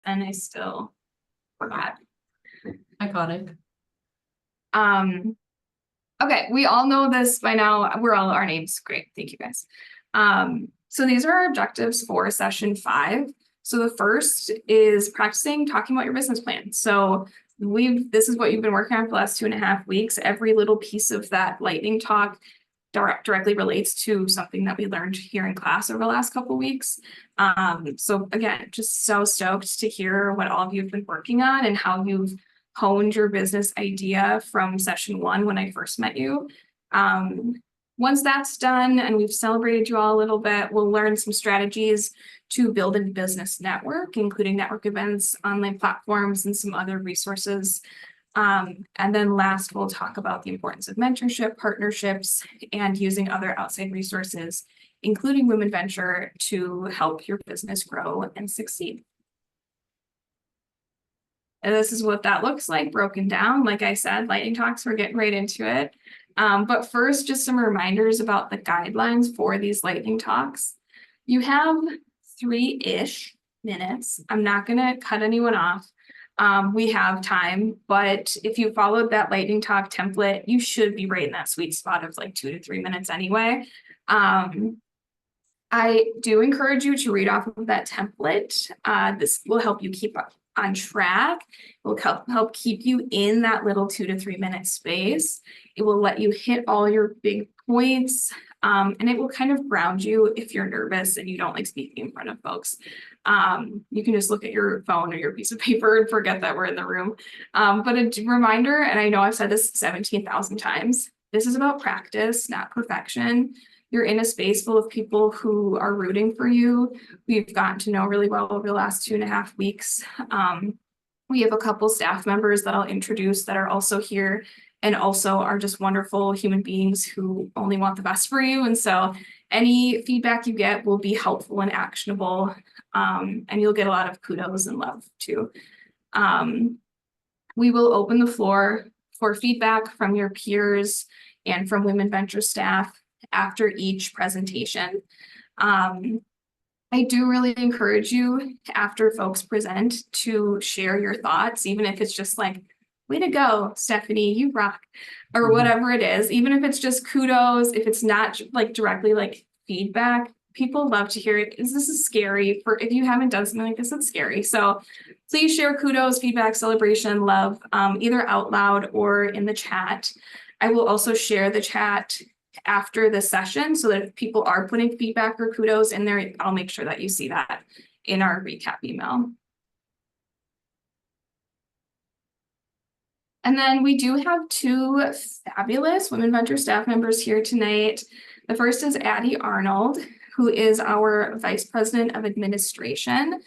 and I still forgot. Iconic. Okay, we all know this by now. Our names. Great, thank you guys. So these are our objectives for session 5. So the first is practicing talking about your business plan. So this is what you've been working on for the last 2.5 weeks. Every little piece of that lightning talk directly relates to something that we learned here in class over the last couple of weeks. So again, just so stoked to hear what all of you have been working on and how you've honed your business idea from session 1 when I first met you. Once that's done and we've celebrated you all a little bit, we'll learn some strategies to build a business network, including network events, online platforms, and some other resources. And then last, we'll talk about the importance of mentorship, partnerships, and using other outside resources, including Women Venture, to help your business grow and succeed. And this is what that looks like broken down. Like I said, lightning talks, we're getting right into it. But first, just some reminders about the guidelines for these lightning talks. You have 3-ish minutes. I'm not going to cut anyone off. We have time, but if you followed that lightning talk template, you should be right in that sweet spot of like 2 to 3 minutes anyway. I do encourage you to read off of that template. This will help you keep up on track. It will help keep you in that little 2 to 3 minute space. It will let you hit all your big points, and it will kind of ground you if you're nervous and you don't like speaking in front of folks. You can just look at your phone or your piece of paper and forget that we're in the room. But a reminder, and I know I've said this 17,000 times, this is about practice, not perfection. You're in a space full of people who are rooting for you. We've gotten to know really well over the last 2.5 weeks. We have a couple staff members that I'll introduce that are also here and also are just wonderful human beings who only want the best for you. And so any feedback you get will be helpful and actionable, and you'll get a lot of kudos and love too. We will open the floor for feedback from your peers and from Women Venture staff after each presentation. I do really encourage you, after folks present, to share your thoughts, even if it's just like, way to go, Stephanie, you rock, or whatever it is, even if it's just kudos, if it's not like directly like feedback. People love to hear it. This is scary. If you haven't done something like this, it's scary. So please share kudos, feedback, celebration, love, either out loud or in the chat. I will also share the chat after the session so that if people are putting feedback or kudos in there, I'll make sure that you see that in our recap email. And then we do have 2 fabulous Women Venture staff members here tonight. The first is Addie Arnold, who is our Vice President of Administration.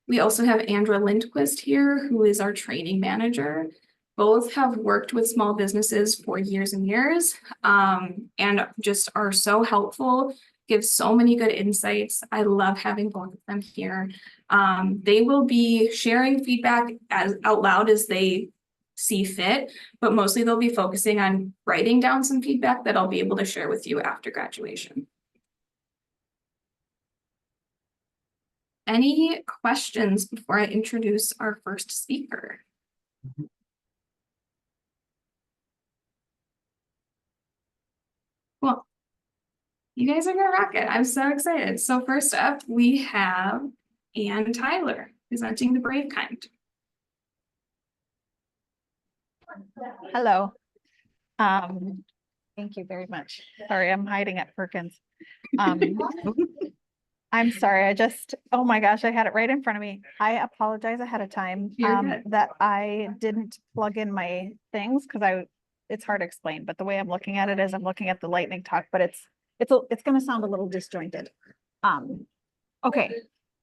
We also have Andra Lindquist here, who is our training manager. Both have worked with small businesses for years and years, and just are so helpful, give so many good insights. I love having both of them here. They will be sharing feedback out loud as they see fit, but mostly they'll be focusing on writing down some feedback that I'll be able to share with you after graduation. Any questions before I introduce our first speaker? Well, you guys are gonna rock it. I'm so excited. So first up, we have Ann Tyler presenting The Brave Kind. Hello. Thank you very much. Sorry, I'm hiding at Perkins. I'm sorry, oh my gosh, I had it right in front of me. I apologize ahead of time that I didn't plug in my things because it's hard to explain, but the way I'm looking at it is I'm looking at the lightning talk, but it's going to sound a little disjointed. Okay,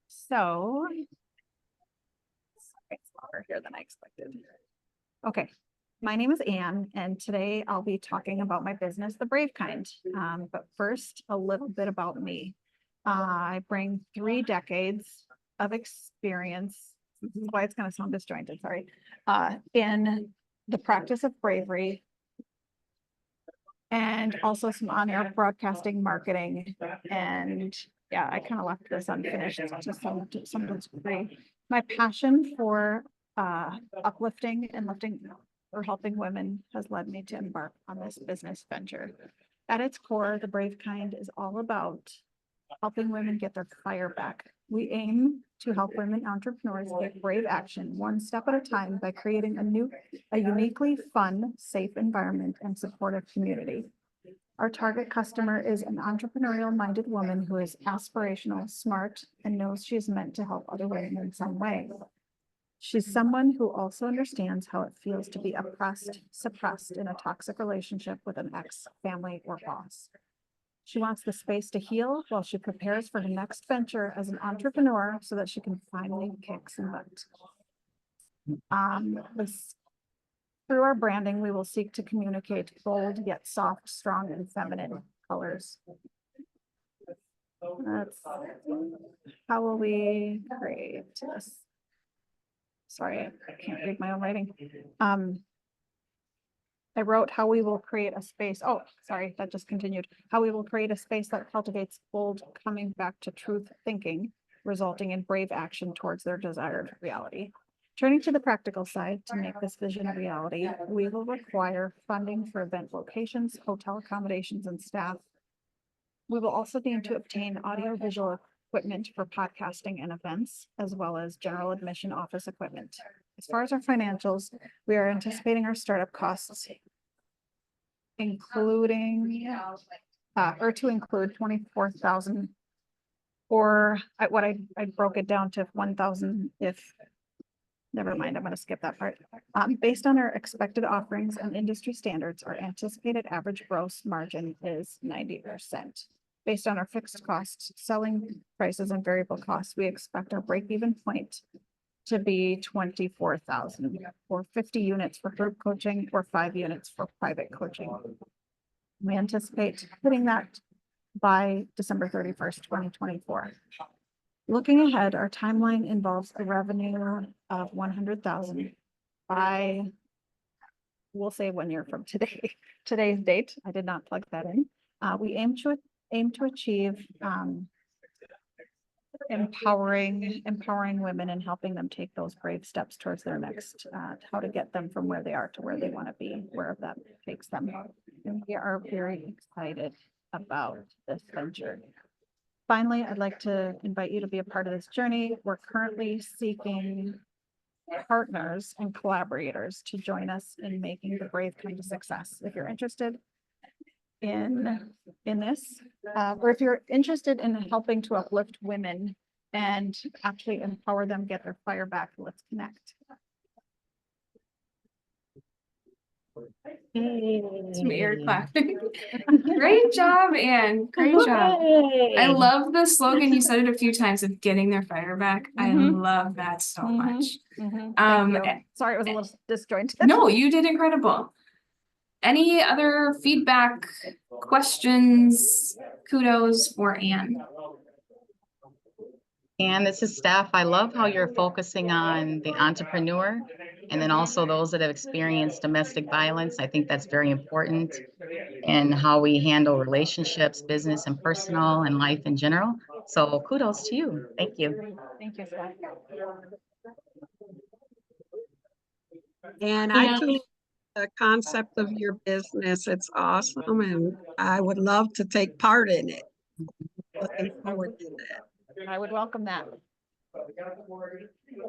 so it's longer here than I expected. Okay, my name is Ann, and today I'll be talking about my business, The Brave Kind. But first, a little bit about me. I bring 3 decades of experience. This is why it's going to sound disjointed, sorry. In the practice of bravery, and also some on-air broadcasting, marketing, and yeah, I kind of left this unfinished to some degree. My passion for uplifting and lifting or helping women has led me to embark on this business venture. At its core, the Brave Kind is all about helping women get their fire back. We aim to help women entrepreneurs take brave action one step at a time by creating a uniquely fun, safe environment and supportive community. Our target customer is an entrepreneurial-minded woman who is aspirational, smart, and knows she is meant to help other women in some way. She's someone who also understands how it feels to be oppressed, suppressed in a toxic relationship with an ex, family, or boss. She wants the space to heal while she prepares for her next venture as an entrepreneur so that she can finally kick some butt. Through our branding, we will seek to communicate bold yet soft, strong, and feminine colors. How will we create this? Sorry, I can't read my own writing. I wrote how we will create a space. Oh, sorry, that just continued. How we will create a space that cultivates bold coming back to truth thinking, resulting in brave action towards their desired reality. Turning to the practical side, to make this vision a reality, we will require funding for event locations, hotel accommodations, and staff. We will also need to obtain audio-visual equipment for podcasting and events, as well as general admission office equipment. As far as our financials, we are anticipating our startup costs, including, to include 24,000, or I broke it down to 1,000 if, never mind, I'm going to skip that part. Based on our expected offerings and industry standards, our anticipated average gross margin is 90%. Based on our fixed costs, selling prices, and variable costs, we expect our break-even point to be 24,000 or 50 units for group coaching or 5 units for private coaching. We anticipate hitting that by December 31st, 2024. Looking ahead, our timeline involves a revenue of 100,000 by, we'll say 1 year from today, today's date. I did not plug that in. We aim to achieve empowering women and helping them take those brave steps towards their next, how to get them from where they are to where they want to be, wherever that takes them. And we are very excited about this venture. Finally, I'd like to invite you to be a part of this journey. We're currently seeking partners and collaborators to join us in making the Brave come to success. If you're interested in this, or if you're interested in helping to uplift women and actually empower them, get their fire back, let's connect. Some ear clapping. Great job, Anne. Great job. I love the slogan. You said it a few times of getting their fire back. I love that so much. Thank you. Sorry, it was a little disjointed. No, you did incredible. Any other feedback, questions, kudos for Anne? And this is Steph. I love how you're focusing on the entrepreneur and then also those that have experienced domestic violence. I think that's very important in how we handle relationships, business and personal, and life in general. So kudos to you. Thank you. Thank you, Scott. And I too, the concept of your business, it's awesome, and I would love to take part in it. Looking forward to that. I would welcome that.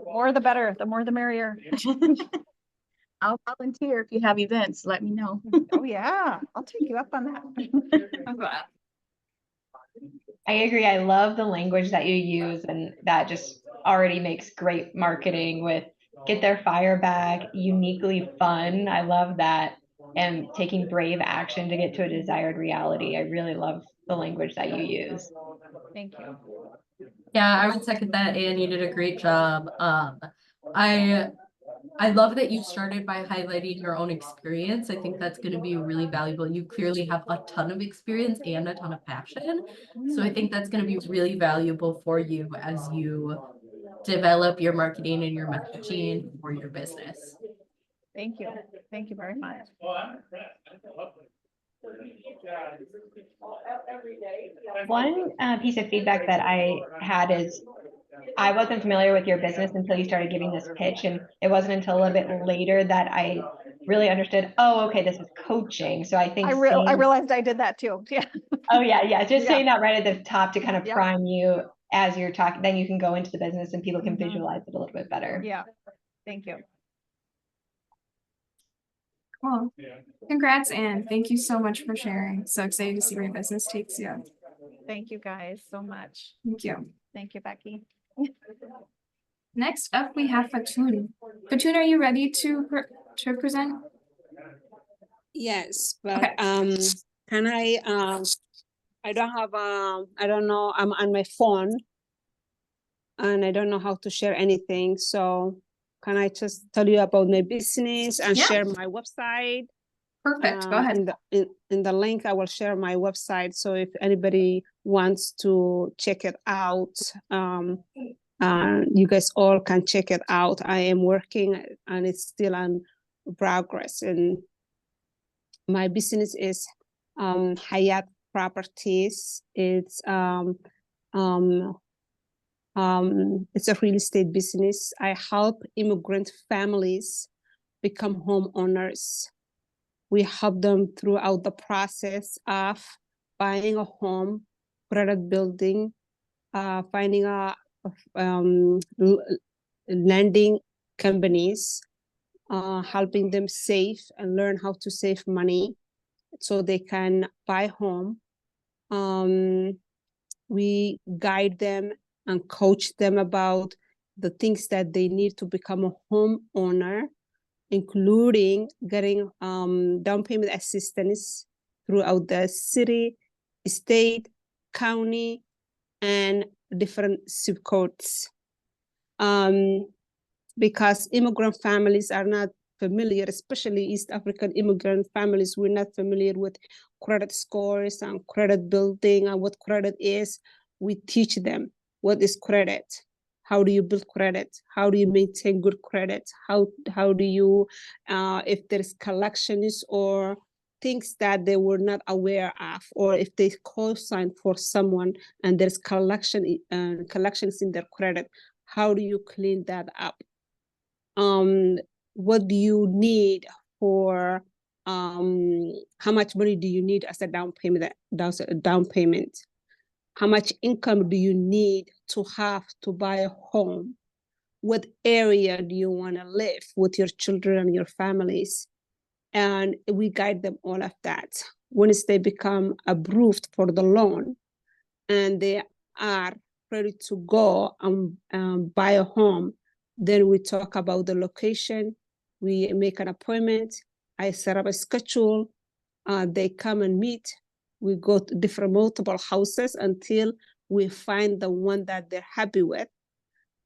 More the better, the more the merrier. I'll volunteer if you have events, let me know. Oh yeah, I'll take you up on that. I agree. I love the language that you use, and that just already makes great marketing with get their fire back, uniquely fun. I love that. And taking brave action to get to a desired reality. I really love the language that you use. Thank you. Yeah, I would second that, and you did a great job. I love that you started by highlighting your own experience. I think that's going to be really valuable. You clearly have a ton of experience and a ton of passion. So I think that's going to be really valuable for you as you develop your marketing and your messaging for your business. Thank you. Thank you very much. One piece of feedback that I had is I wasn't familiar with your business until you started giving this pitch, and it wasn't until a little bit later that I really understood, oh, okay, this is coaching. So I think I realized I did that too. Yeah. oh yeah, just Yeah. saying that right at the top to kind of Yep. prime you as you're talking, then you can go into the business and people can Mhm. visualize it a little bit better. Yeah. Thank you. Cool. Congrats, Anne. Thank you so much for sharing. So excited to see where your business takes you. Thank you guys so much. Thank you. Thank you, Becky. Next up, we have Fatun. Fatun, are you ready to present? Yes, but Okay. can I don't have I don't know, I'm on my phone and I don't know how to share anything. So can I just tell you about my business and Yeah. share my website? Perfect. Go ahead. In the link, I will share my website. So if anybody wants to check it out, you guys all can check it out. I am working and it's still on progress. And my business is Hayat Properties. It's a real estate business. I help immigrant families become homeowners. We help them throughout the process of buying a home, credit building, finding a lending companies, helping them save and learn how to save money so they can buy home. We guide them and coach them about the things that they need to become a homeowner, including getting down payment assistance throughout the city, state, county, and different zip codes. Because immigrant families are not familiar, especially East African immigrant families, we're not familiar with credit scores and credit building and what credit is. We teach them what is credit, how do you build credit, how do you maintain good credit, how do you, if there's collections or things that they were not aware of, or if they co-sign for someone and there's collections in their credit, how do you clean that up? What do you need for how much money do you need as a down payment? How much income do you need to have to buy a home? What area do you want to live with your children and your families? And we guide them all of that. Once they become approved for the loan and they are ready to go and buy a home, then we talk about the location. We make an appointment. I set up a schedule. They come and meet. We go to different multiple houses until we find the one that they're happy with.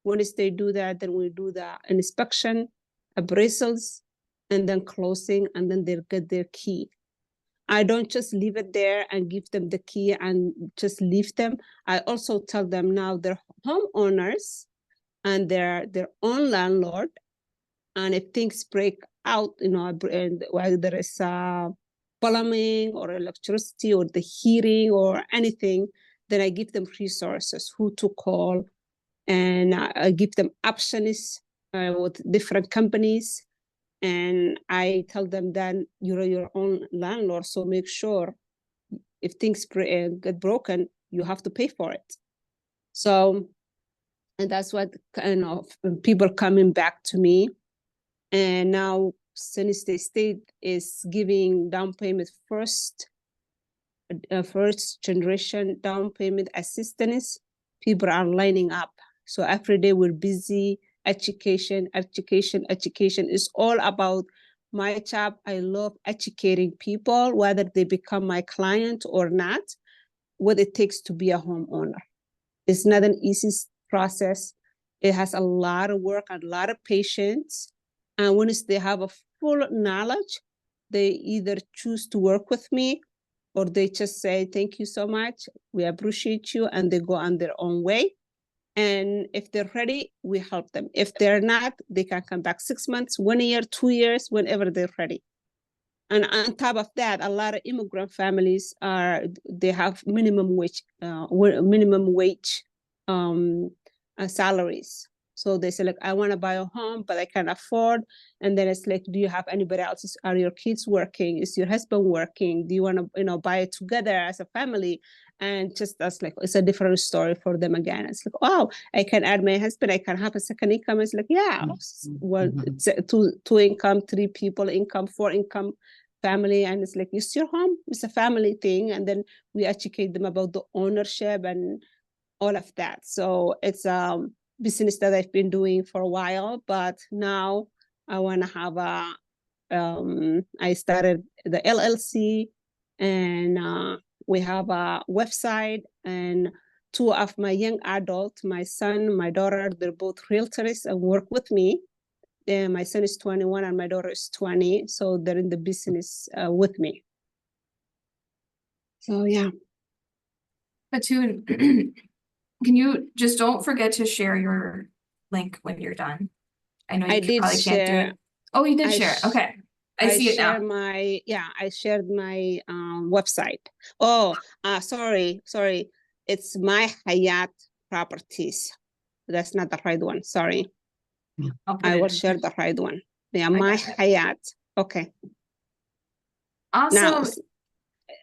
Once they do that, then we do the inspection, appraisals, and then closing, and then they'll get their key. I don't just leave it there and give them the key and just leave them. I also tell them now they're homeowners and they're their own landlord. And if things break out, and whether there is plumbing or electricity or the heating or anything, then I give them resources, who to call, and I give them options with different companies. And I tell them that you're your own landlord, so make sure if things get broken, you have to pay for it. So, and that's what kind of people coming back to me. And now, since the state is giving down payment first generation down payment assistance, people are lining up. So every day we're busy. Education is all about my job. I love educating people, whether they become my client or not, what it takes to be a homeowner. It's not an easy process. It has a lot of work, a lot of patience. And once they have a full knowledge, they either choose to work with me or they just say, thank you so much, we appreciate you, and they go on their own way. And if they're ready, we help them. If they're not, they can come back 6 months, 1 year, 2 years, whenever they're ready. And on top of that, a lot of immigrant families they have minimum wage salaries. So they say, like, I want to buy a home, but I can't afford. And then it's like, do you have anybody else? Are your kids working? Is your husband working? Do you want to, buy it together as a family? And just that's like, it's a different story for them again. It's like, oh, I can add my husband. I can have a second income. It's like, yeah, well, it's two income, 3 people income, 4 income family. And it's like, it's your home. It's a family thing. And then we educate them about the ownership and all of that. So it's business that I've been doing for a while, but now I want to have I started the LLC, and we have a website, and 2 of my young adults, my son, my daughter, they're both realtors and work with me. And my son is 21 and my daughter is 20, so they're in the business with me. So yeah. Fatun, can you just don't forget to share your link when you're done? I know you probably can't do it. Oh, you did share. Okay. I see it now. I shared my website. Oh, sorry. It's My Hayat Properties. That's not the right one. Sorry. I will share the right one. Yeah, My Hayat. Okay. Awesome. Now,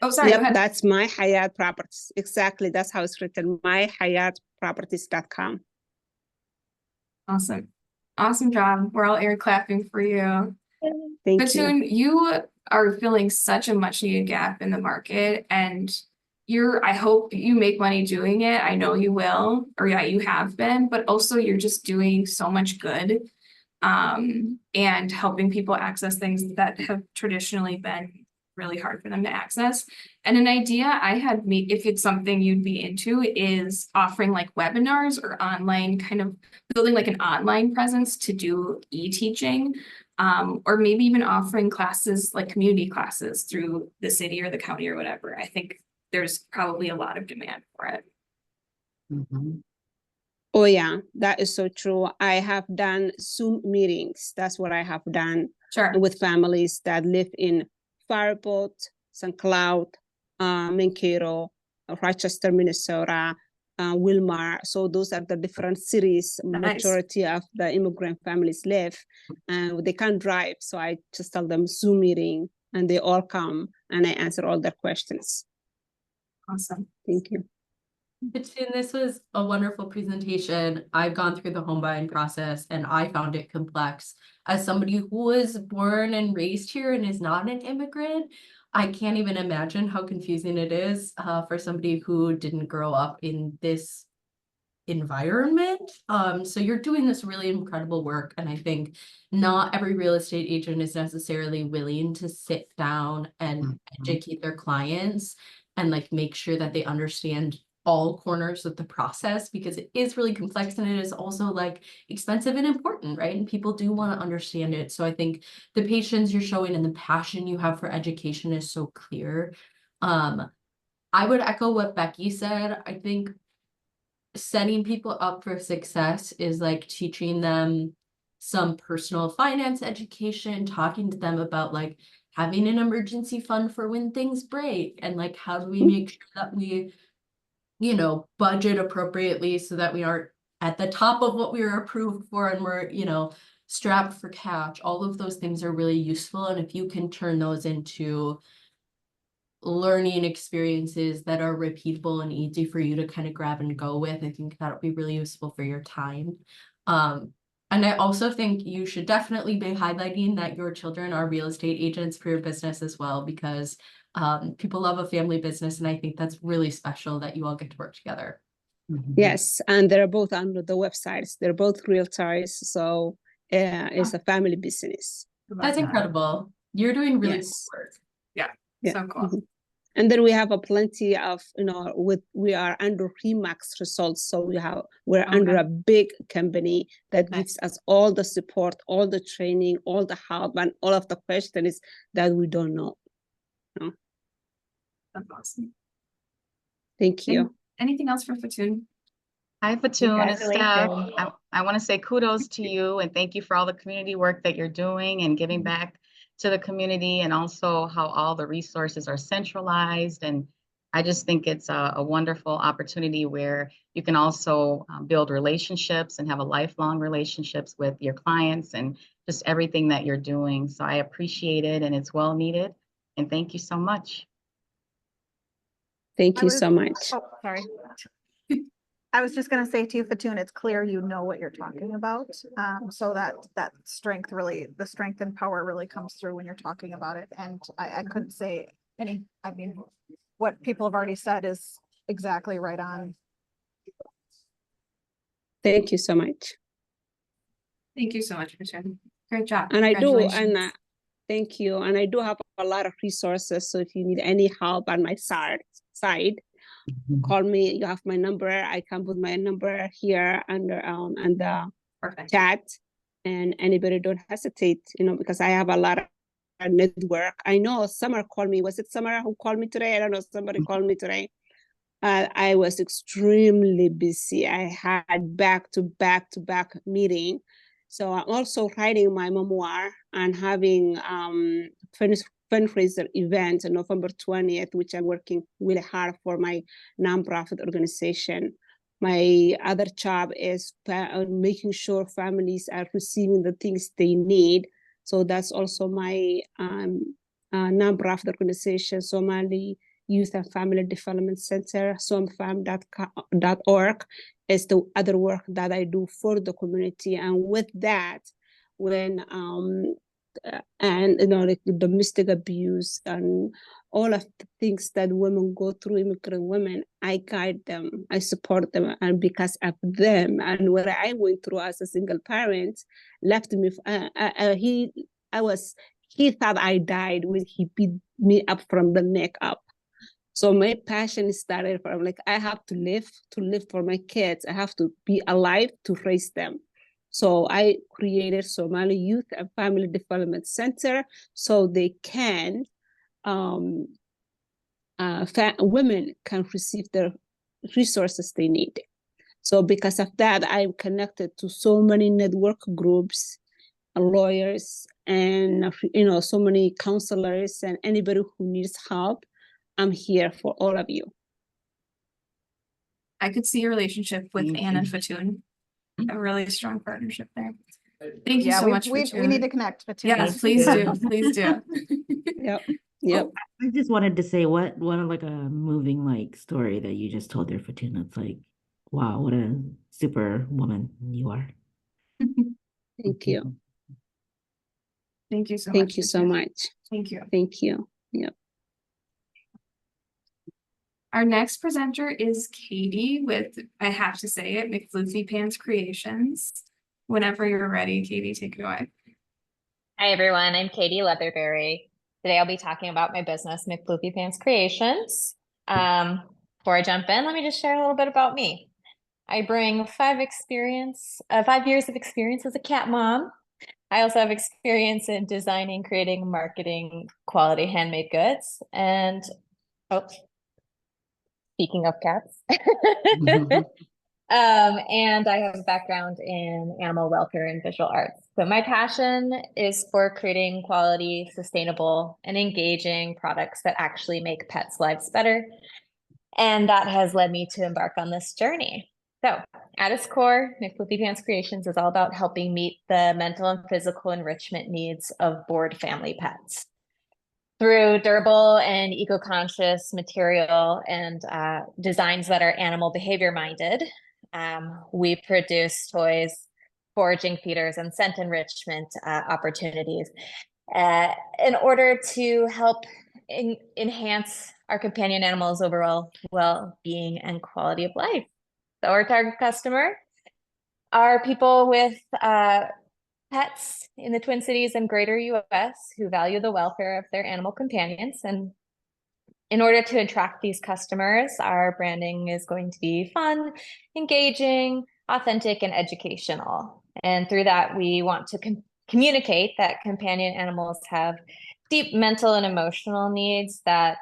oh, sorry. Yep, go ahead. that's My Hayat Properties. Exactly. That's how it's written. MyHayatProperties.com. Awesome. Awesome job. We're all air clapping for you. Thank Fatun, you are filling such a much needed gap in the market, and I hope you make money doing it. I know you will, or yeah, you have been, but also you're just doing so much good, and helping people access things that have traditionally been really hard for them to access. And an idea I had, if it's something you'd be into, is offering like webinars or online, kind of building like an online presence to do e-teaching, or maybe even offering classes, like community classes through the city or the county or whatever. I think there's probably a lot of demand for it. Oh yeah, that is so true. I have done Zoom meetings. That's what I have done with families that live in Faribault, St. Cloud, Mankato, Rochester, Minnesota, Wilmar. So those are the different cities. Majority of the immigrant families live, and they can't drive. So I just tell them Zoom meeting, and they all come, and I answer all their questions. Awesome. Thank you. Fatun, this was a wonderful presentation. I've gone through the home buying process and I found it complex. As somebody who was born and raised here and is not an immigrant, I can't even imagine how confusing it is for somebody who didn't grow up in this environment. So you're doing this really incredible work, and I think not every real estate agent is necessarily willing to sit down and educate their clients and like make sure that they understand all corners of the process, because it is really complex and it is also like expensive and important, right? And people do want to understand it. So I think the patience you're showing and the passion you have for education is so clear. I would echo what Becky said. I think setting people up for success is like teaching them some personal finance education, talking to them about like having an emergency fund for when things break, and like how do we make sure that we budget appropriately so that we aren't at the top of what we were approved for and we're, strapped for cash. All of those things are really useful. And if you can turn those into learning experiences that are repeatable and easy for you to kind of grab and go with, I think that'll be really useful for your time. And I also think you should definitely be highlighting that your children are real estate agents for your business as well, because people love a family business, and I think that's really special that you all get to work together. Yes, and they're both under the websites. They're both realtors, so it's a family business. That's incredible. You're doing really cool work. Yeah, so cool. And then we have a plenty of, we are under Remax results. So we're under a big company that gives us all the support, all the training, all the help, and all of the questions that we don't know. That's awesome. Thank you. Anything else for Fatun? Hi, Fatun and Steph. I want to say kudos to you and thank you for all the community work that you're doing and giving back to the community, and also how all the resources are centralized. And I just think it's a wonderful opportunity where you can also build relationships and have a lifelong relationships with your clients and just everything that you're doing. So I appreciate it, and it's well needed. And thank you so much. Thank I you was- so much. Oh, sorry. I was just gonna say to you, Fatun, it's clear you know what you're talking about. So that strength really, the strength and power really comes through when you're talking about it. And I couldn't say any, I mean, what people have already said is exactly right on. Thank you so much. Thank you so much, Michelle. Great job. And I do, and Congratulations. thank you. And I do have a lot of resources. So if you need any help on my side, call me. You have my number. I can put my number here under and the Perfect. chat. And anybody don't hesitate, because I have a lot of network. I know Summer called me. Was it Summer who called me today? I don't know. Somebody called me today. I was extremely busy. I had back to back meeting. So I'm also writing my memoir and having fundraiser event on November 20th, which I'm working really hard for my nonprofit organization. My other job is making sure families are receiving the things they need. So that's also my nonprofit organization, Somali Youth and Family Development Center, somfam.org is the other work that I do for the community. And with that, when like domestic abuse and all of the things that women go through, immigrant women, I guide them, I support them, and because of them and what I went through as a single parent, left me. He thought I died when he beat me up from the neck up. So my passion started from like, I have to live for my kids. I have to be alive to raise them. So I created Somali Youth and Family Development Center so they can, women can receive the resources they need. So because of that, I'm connected to so many network groups, lawyers, and so many counselors and anybody who needs help. I'm here for all of you. I could see a relationship with Thank Anne and you. Fatun. A really strong partnership there. Thank you Yeah, so much, we Fatun. need to connect. Fatun. Yes, please do. Please do. Yep. I just wanted to say what like a moving like story that you just told there, Fatuna. It's like, wow, what a super woman you are. Thank you. Thank you so much. Thank you so Fatun. much. Thank you. Thank you. Yep. Our next presenter is Katie with, I have to say it, McFloofy Pants Creations. Whenever you're ready, Katie, take it away. Hi, everyone. I'm Katie Leatherberry. Today, I'll be talking about my business, McFloofy Pants Creations. Before I jump in, let me just share a little bit about me. I bring 5 years of experience as a cat mom. I also have experience in designing, creating, marketing quality handmade goods. And, speaking of cats. And I have a background in animal welfare and visual arts. So my passion is for creating quality, sustainable, and engaging products that actually make pets' lives better. And that has led me to embark on this journey. So at its core, McFloofy Pants Creations is all about helping meet the mental and physical enrichment needs of bored family pets. Through durable and eco-conscious material and designs that are animal behavior minded, we produce toys, foraging feeders, and scent enrichment opportunities in order to help enhance our companion animals' overall well-being and quality of life. So our target customer are people with pets in the Twin Cities and greater US who value the welfare of their animal companions. And in order to attract these customers, our branding is going to be fun, engaging, authentic, and educational. And through that, we want to communicate that companion animals have deep mental and emotional needs that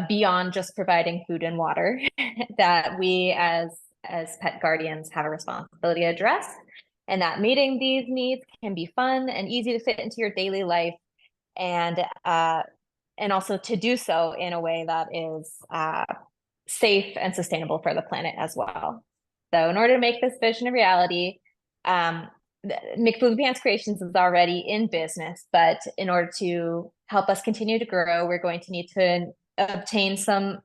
beyond just providing food and water, that we as pet guardians have a responsibility to address. And that meeting these needs can be fun and easy to fit into your daily life and also to do so in a way that is safe and sustainable for the planet as well. So in order to make this vision a reality, McFluffy Pants Creations is already in business, but in order to help us continue to grow, we're going to need to obtain some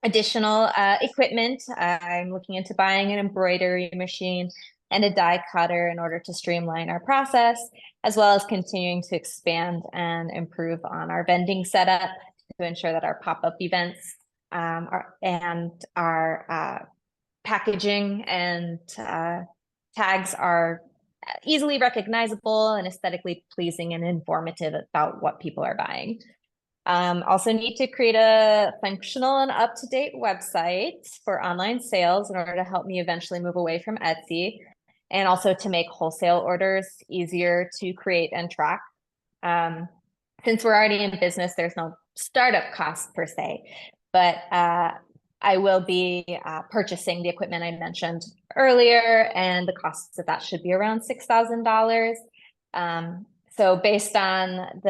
additional equipment. I'm looking into buying an embroidery machine and a die cutter in order to streamline our process, as well as continuing to expand and improve on our vending setup to ensure that our pop-up events and our packaging and tags are easily recognizable and aesthetically pleasing and informative about what people are buying. Also need to create a functional and up-to-date website for online sales in order to help me eventually move away from Etsy, and also to make wholesale orders easier to create and track. Since we're already in business, there's no startup cost per se, but I will be purchasing the equipment I mentioned earlier, and the costs of that should be around $6,000. So based on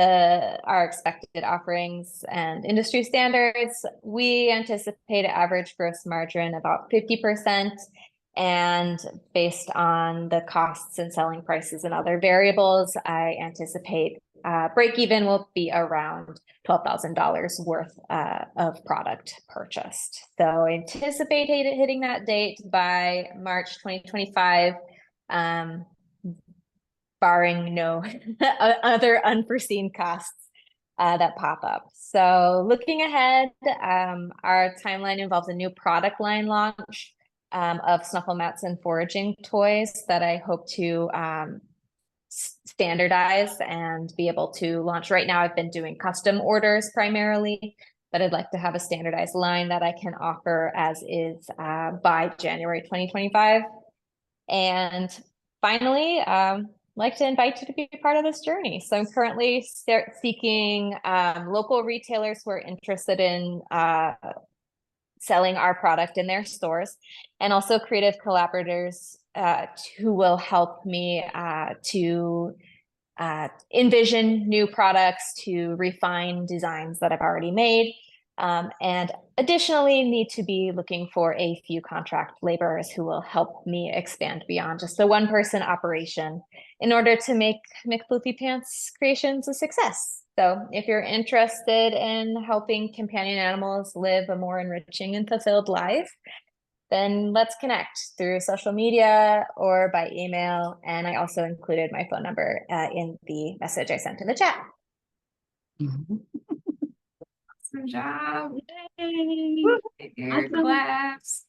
our expected offerings and industry standards, we anticipate an average gross margin about 50%. And based on the costs and selling prices and other variables, I anticipate break even will be around $12,000 worth of product purchased. So I anticipate hitting that date by March 2025. Barring no other unforeseen costs that pop up. So looking ahead, our timeline involves a new product line launch of snuffle mats and foraging toys that I hope to standardize and be able to launch. Right now, I've been doing custom orders primarily, but I'd like to have a standardized line that I can offer as is by January 2025. And finally, like to invite you to be a part of this journey. So I'm currently seeking local retailers who are interested in selling our product in their stores, and also creative collaborators who will help me to envision new products, to refine designs that I've already made, and additionally need to be looking for a few contract laborers who will help me expand beyond just a one-person operation in order to make McFluffy Pants Creations a success. So if you're interested in helping companion animals live a more enriching and fulfilled life, then let's connect through social media or by email. And I also included my phone number in the message I sent in the chat. Good job. Yay. You're Awesome. blessed.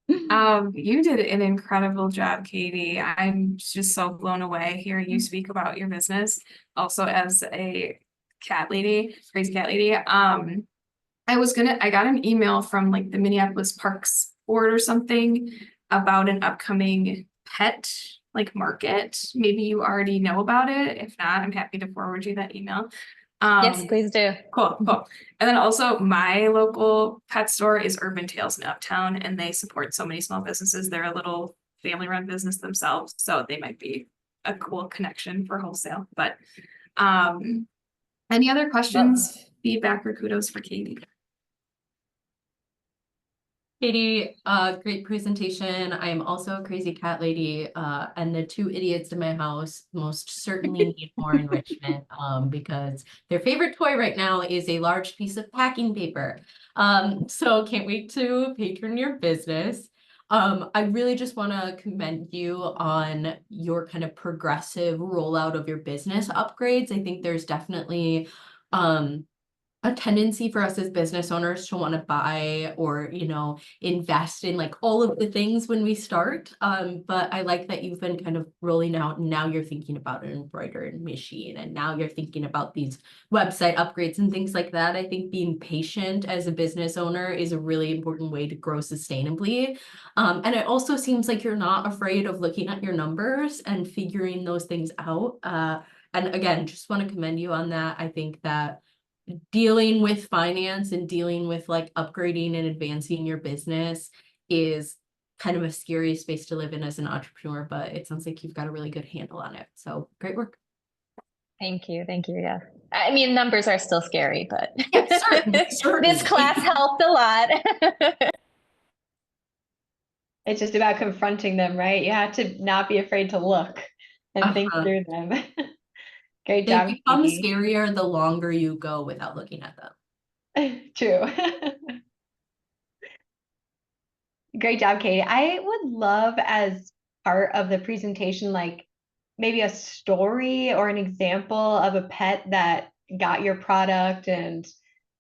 You did an incredible job, Katie. I'm just so blown away hearing you speak about your business. Also, as a cat lady, crazy cat lady. I got an email from like the Minneapolis Parks Board or something about an upcoming pet like market. Maybe you already know about it. If not, I'm happy to forward you that email. Yes, please do. Cool. And then also my local pet store is Urban Tales in Uptown, and they support so many small businesses. They're a little family-run business themselves, so they might be a cool connection for wholesale. But any other questions, feedback, or kudos for Katie? Katie, great presentation. I am also a crazy cat lady, and the two idiots in my house most certainly need more enrichment because their favorite toy right now is a large piece of packing paper. So can't wait to patron your business. I really just want to commend you on your kind of progressive rollout of your business upgrades. I think there's definitely a tendency for us as business owners to want to buy or, invest in like all of the things when we start. But I like that you've been kind of rolling out, and now you're thinking about an embroidery machine, and now you're thinking about these website upgrades and things like that. I think being patient as a business owner is a really important way to grow sustainably. And it also seems like you're not afraid of looking at your numbers and figuring those things out. And again, just want to commend you on that. I think that dealing with finance and dealing with like upgrading and advancing your business is kind of a scary space to live in as an entrepreneur, but it sounds like you've got a really good handle on it. So great work. Thank you. Yeah. I mean, numbers are still scary, but Yeah, certainly, this certainly. class helped a lot. It's just about confronting them, right? You have to not be afraid to look and think Uh-huh. through them. Great They job, become Katie. scarier the longer you go without looking at them. True. Great job, Katie. I would love as part of the presentation, like maybe a story or an example of a pet that got your product and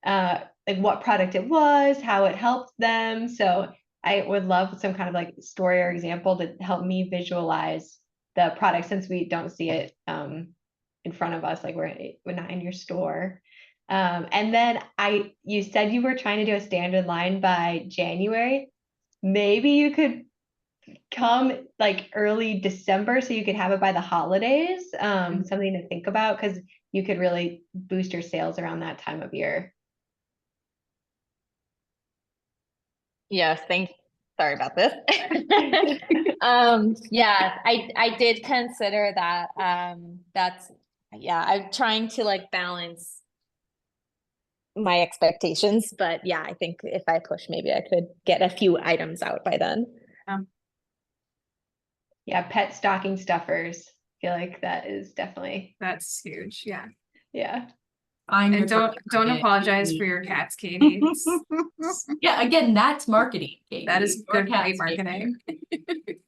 like what product it was, how it helped them. So I would love some kind of like story or example to help me visualize the product since we don't see it in front of us, like we're not in your store. And then you said you were trying to do a standard line by January. Maybe you could come like early December so you could have it by the holidays. Something to think about because you could really boost your sales around that time of year. Yes, sorry about this. Yeah, I did consider that. I'm trying to like balance my expectations, but yeah, I think if I push, maybe I could get a few items out by then. Yeah, pet stocking stuffers. I feel like that is definitely, That's huge. Yeah. yeah. I'm your And don't target apologize market. for your cats, Katie. Yeah, again, that's marketing, Katie. That is Your good, great cat's behavior. marketing.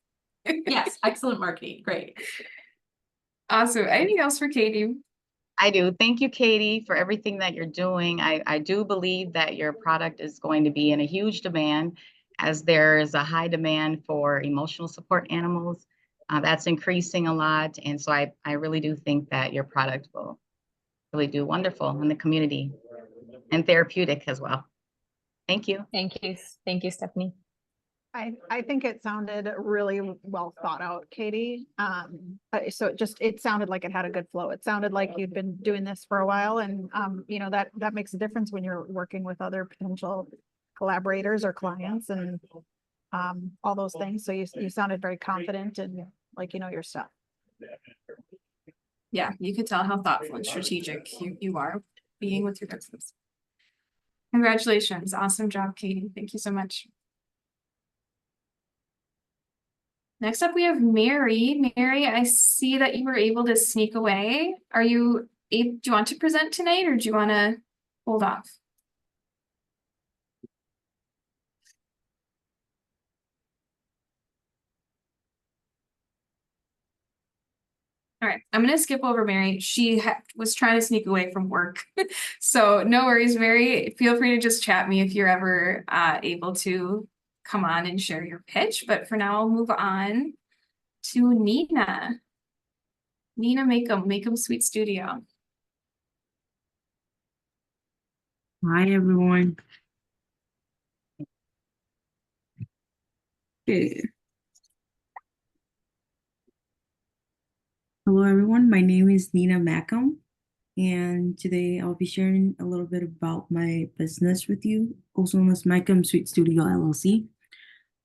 Yes, excellent marketing. Great. Awesome. Anything else for Katie? I do. Thank you, Katie, for everything that you're doing. I do believe that your product is going to be in a huge demand as there's a high demand for emotional support animals. That's increasing a lot. And so I really do think that your product will really do wonderful in the community and therapeutic as well. Thank you. Thank you. Thank you, Stephanie. I think it sounded really well thought out, Katie. So it sounded like it had a good flow. It sounded like you'd been doing this for a while, and you know, that makes a difference when you're working with other potential collaborators or clients and all those things. So you sounded very confident and like you know your stuff. Yeah, you could tell how thoughtful and strategic you are being with your business. Congratulations. Awesome job, Katie. Thank you so much. Next up, we have Mary. Mary, I see that you were able to sneak away. Do you want to present tonight or do you want to hold off? All right, I'm going to skip over Mary. She was trying to sneak away from work. So no worries, Mary. Feel free to just chat me if you're ever able to come on and share your pitch. But for now, I'll move on to Nina. Nina, Make 'em Sweet Studio. Hi, everyone. Okay. Hello, everyone. My name is Nina Mackham, and today I'll be sharing a little bit about my business with you, also known as Mackham Sweet Studio LLC.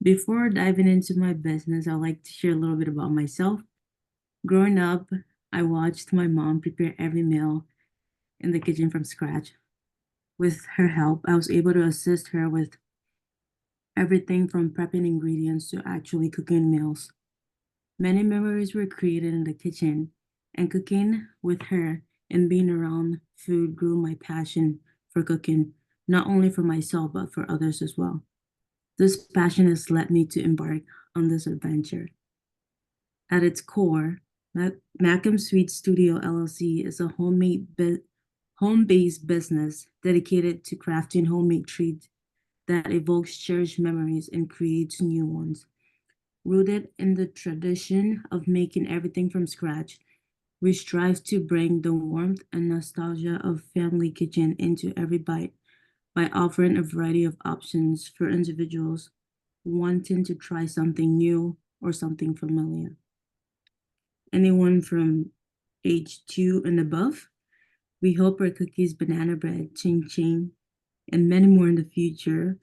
Before diving into my business, I'd like to share a little bit about myself. Growing up, I watched my mom prepare every meal in the kitchen from scratch. With her help, I was able to assist her with everything from prepping ingredients to actually cooking meals. Many memories were created in the kitchen, and cooking with her and being around food grew my passion for cooking, not only for myself, but for others as well. This passion has led me to embark on this adventure. At its core, Mackham Sweet Studio LLC is a home-based business dedicated to crafting homemade treats that evokes cherished memories and creates new ones. Rooted in the tradition of making everything from scratch, we strive to bring the warmth and nostalgia of family kitchen into every bite by offering a variety of options for individuals wanting to try something new or something familiar. Anyone from age 2 and above, we hope our cookies, banana bread, ching ching, and many more in the future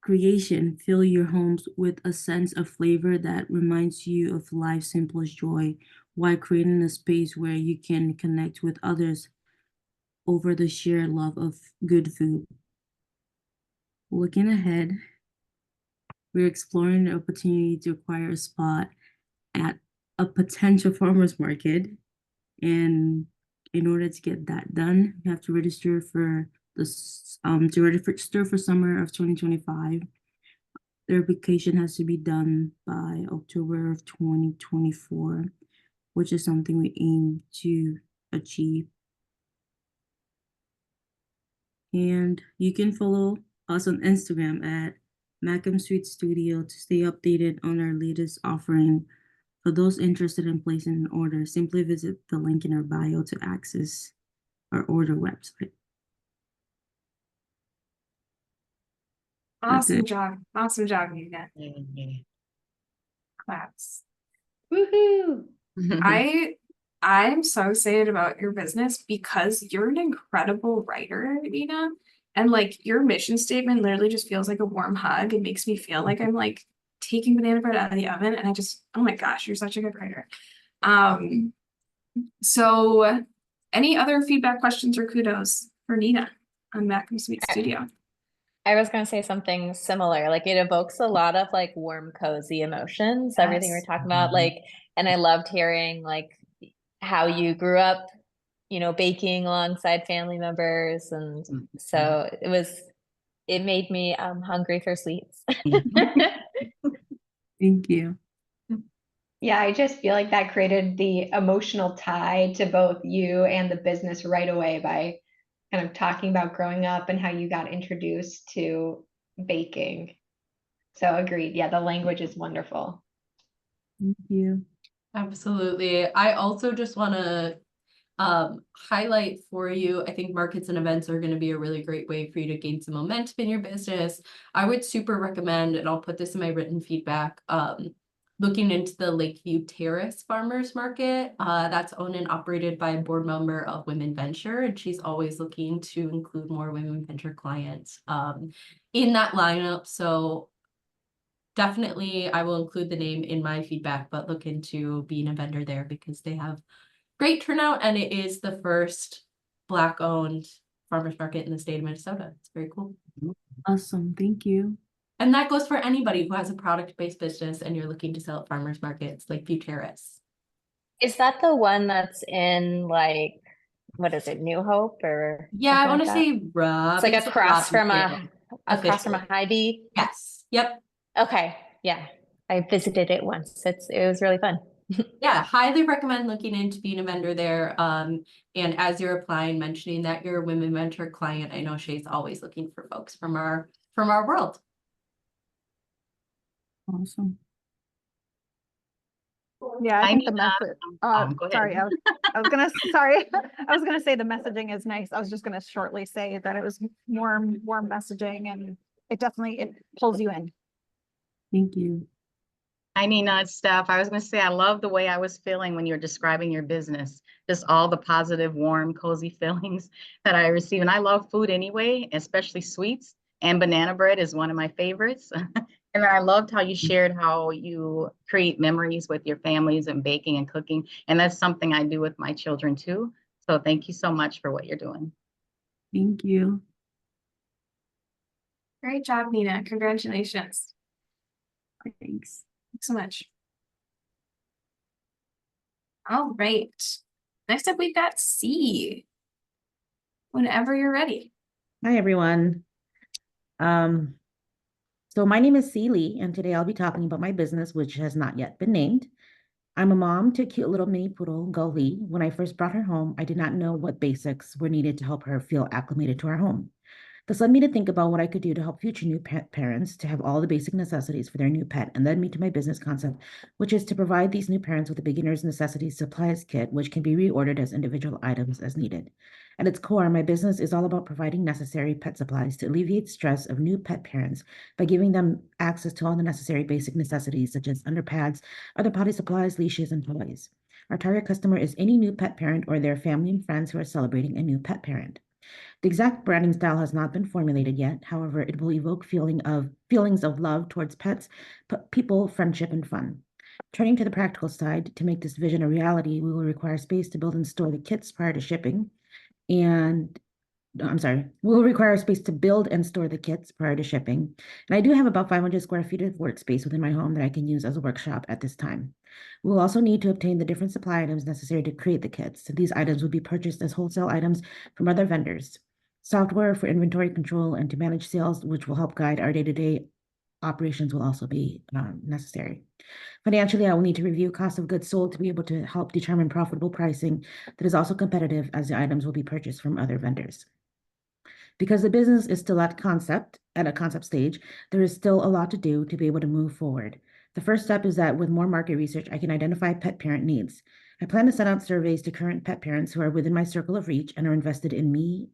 creation fill your homes with a sense of flavor that reminds you of life's simplest joy, while creating a space where you can connect with others over the shared love of good food. Looking ahead, we're exploring the opportunity to acquire a spot at a potential farmers market. And in order to get that done, you have to register for summer of 2025. The application has to be done by October of 2024, which is something we aim to achieve. And you can follow us on Instagram at Macam Sweet Studio to stay updated on our latest offering. For those interested in placing an order, simply visit the link in our bio to access our order website. That's Awesome it. job. Awesome job, Nina. Yeah. Claps. Woohoo! I'm so excited about your business because you're an incredible writer, Nina. And like your mission statement literally just feels like a warm hug. It makes me feel like I'm like taking banana bread out of the oven. And I just, oh my gosh, you're such a good writer. So any other feedback, questions, or kudos for Nina on Macam Sweet Studio? I was gonna say something similar. Like it evokes a lot of like warm, cozy emotions, everything we're Yes. talking about. Like, and I loved hearing like how you grew up, you know, baking alongside family members. And so it made me hungry for sweets. Thank you. Yeah, I just feel like that created the emotional tie to both you and the business right away by kind of talking about growing up and how you got introduced to baking. So agreed. Yeah, the language is wonderful. Thank you. Absolutely. I also just want to highlight for you, I think markets and events are going to be a really great way for you to gain some momentum in your business. I would super recommend, and I'll put this in my written feedback, looking into the Lakeview Terrace Farmers Market. That's owned and operated by a board member of Women Venture, and she's always looking to include more Women Venture clients in that lineup. So definitely I will include the name in my feedback, but look into being a vendor there because they have great turnout and it is the first Black owned farmers market in the state of Minnesota. It's very cool. Awesome. Thank you. And that goes for anybody who has a product-based business and you're looking to sell at farmers markets like View Terrace. Is that the one that's in like, what is it, New Hope or? Yeah, I want to like say Rob. it's like across from a Hy-Vee. Yes. Yep. Okay. Yeah. I visited it once. It was really fun. Yeah, highly recommend looking into being a vendor there. And as you're applying, mentioning that you're a Women Venture client, I know Shay's always looking for folks from our world. Awesome. Yeah, I think the message. go ahead. Sorry, I was gonna sorry. I was gonna say the messaging is nice. I was just gonna shortly say that it was warm messaging, and it pulls you in. Thank you. I mean, Steph, I was going to say, I love the way I was feeling when you're describing your business, just all the positive, warm, cozy feelings that I receive. And I love food anyway, especially sweets, and banana bread is one of my favorites. And I loved how you shared how you create memories with your families and baking and cooking. And that's something I do with my children too. So thank you so much for what you're doing. Thank you. Great job, Nina. Congratulations. Thanks. Thanks so much. All right. Next up, we've got C. Whenever you're ready. Hi, everyone. So my name is Celie, and today I'll be talking about my business, which has not yet been named. I'm a mom to a cute little mini poodle, Gully. When I first brought her home, I did not know what basics were needed to help her feel acclimated to our home. This led me to think about what I could do to help future new parents to have all the basic necessities for their new pet, and led me to my business concept, which is to provide these new parents with a beginner's necessities supplies kit, which can be reordered as individual items as needed. At its core, my business is all about providing necessary pet supplies to alleviate stress of new pet parents by giving them access to all the necessary basic necessities, such as underpads, other potty supplies, leashes, and toys. Our target customer is any new pet parent or their family and friends who are celebrating a new pet parent. The exact branding style has not been formulated yet. However, it will evoke feelings of love towards pets, people, friendship, and fun. Turning to the practical side, to make this vision a reality, we will require space to build and store the kits prior to shipping. And I'm sorry, we'll require space to build and store the kits prior to shipping. And I do have about 500 square feet of workspace within my home that I can use as a workshop at this time. We'll also need to obtain the different supply items necessary to create the kits. These items will be purchased as wholesale items from other vendors. Software for inventory control and to manage sales, which will help guide our day-to-day operations, will also be necessary. Financially, I will need to review cost of goods sold to be able to help determine profitable pricing that is also competitive, as the items will be purchased from other vendors. Because the business is still at a concept stage, there is still a lot to do to be able to move forward. The first step is that with more market research, I can identify pet parent needs. I plan to send out surveys to current pet parents who are within my circle of reach and are invested in me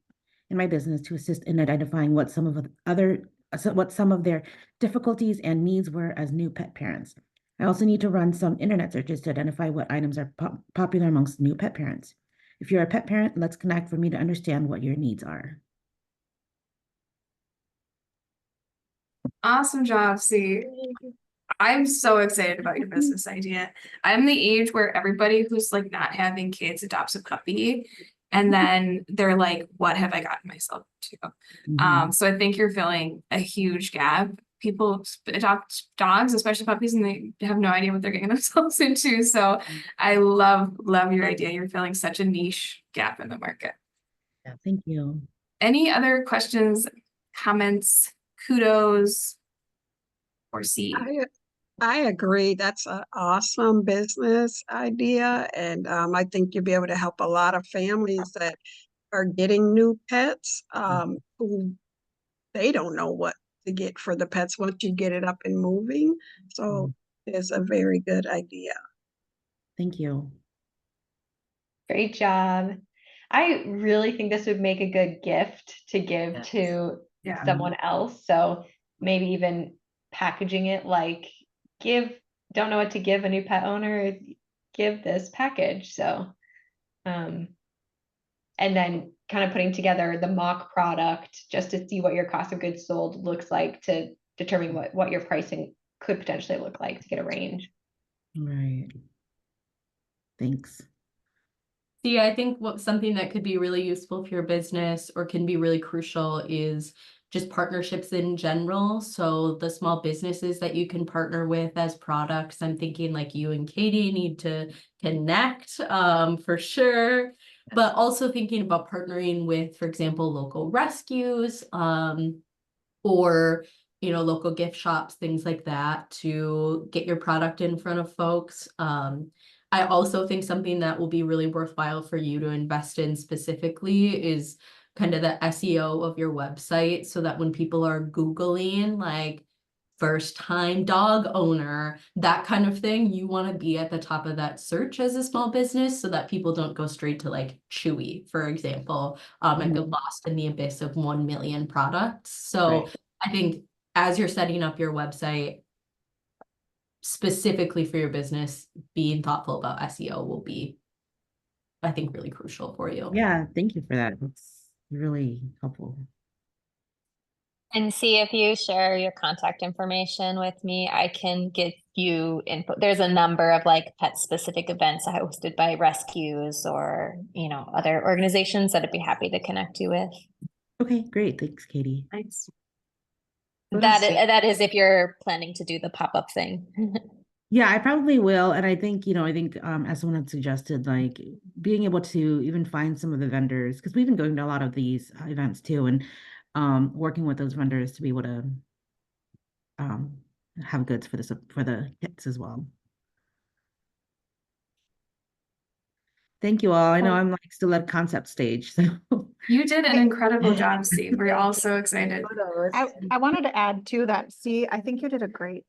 and my business to assist in identifying what some of their difficulties and needs were as new pet parents. I also need to run some internet searches to identify what items are popular amongst new pet parents. If you're a pet parent, let's connect for me to understand what your needs are. Awesome job, C. I'm so excited about your business idea. I'm the age where everybody who's like not having kids adopts a puppy. And then they're like, what have I gotten myself into? So I think you're filling a huge gap. People adopt dogs, especially puppies, and they have no idea what they're getting themselves into. So I love your idea. You're filling such a niche gap in the market. Yeah, thank you. Any other questions, comments, kudos, or C? I agree. That's an awesome business idea. And I think you'll be able to help a lot of families that are getting new pets who they don't know what to get for the pets once you get it up and moving. So it's a very good idea. Thank you. Great job. I really think this would make a good gift to give to someone else. So maybe even packaging it like don't know what to give a new pet owner, give this package. So, and then kind of putting together the mock product just to see what your cost of goods sold looks like to determine what your pricing could potentially look like to get a range. Right. Thanks. See, I think something that could be really useful for your business or can be really crucial is just partnerships in general. So the small businesses that you can partner with as products, I'm thinking like you and Katie need to connect for sure. But also thinking about partnering with, for example, local rescues or local gift shops, things like that, to get your product in front of folks. I also think something that will be really worthwhile for you to invest in specifically is kind of the SEO of your website, so that when people are Googling like first time dog owner, that kind of thing, you want to be at the top of that search as a small business so that people don't go straight to like Chewy, for example, and get lost in the abyss of 1 million products. So I think as you're setting up your website specifically for your business, being thoughtful about SEO will be, I think, really crucial for you. Yeah, thank you for that. That's really helpful. And see, if you share your contact information with me, I can give you info. There's a number of like pet specific events hosted by rescues or, other organizations that I'd be happy to connect you with. Okay, great. Thanks, Katie. Nice. That is if you're planning to do the pop-up thing. Yeah, I probably will. And I think, as someone had suggested, like being able to even find some of the vendors, because we've been going to a lot of these events too, and working with those vendors to be able to have goods for the kits as well. Thank you all. I know I'm like still at concept stage, so You did an incredible job, C. We're all so excited. I wanted to add to that. See, I think you did I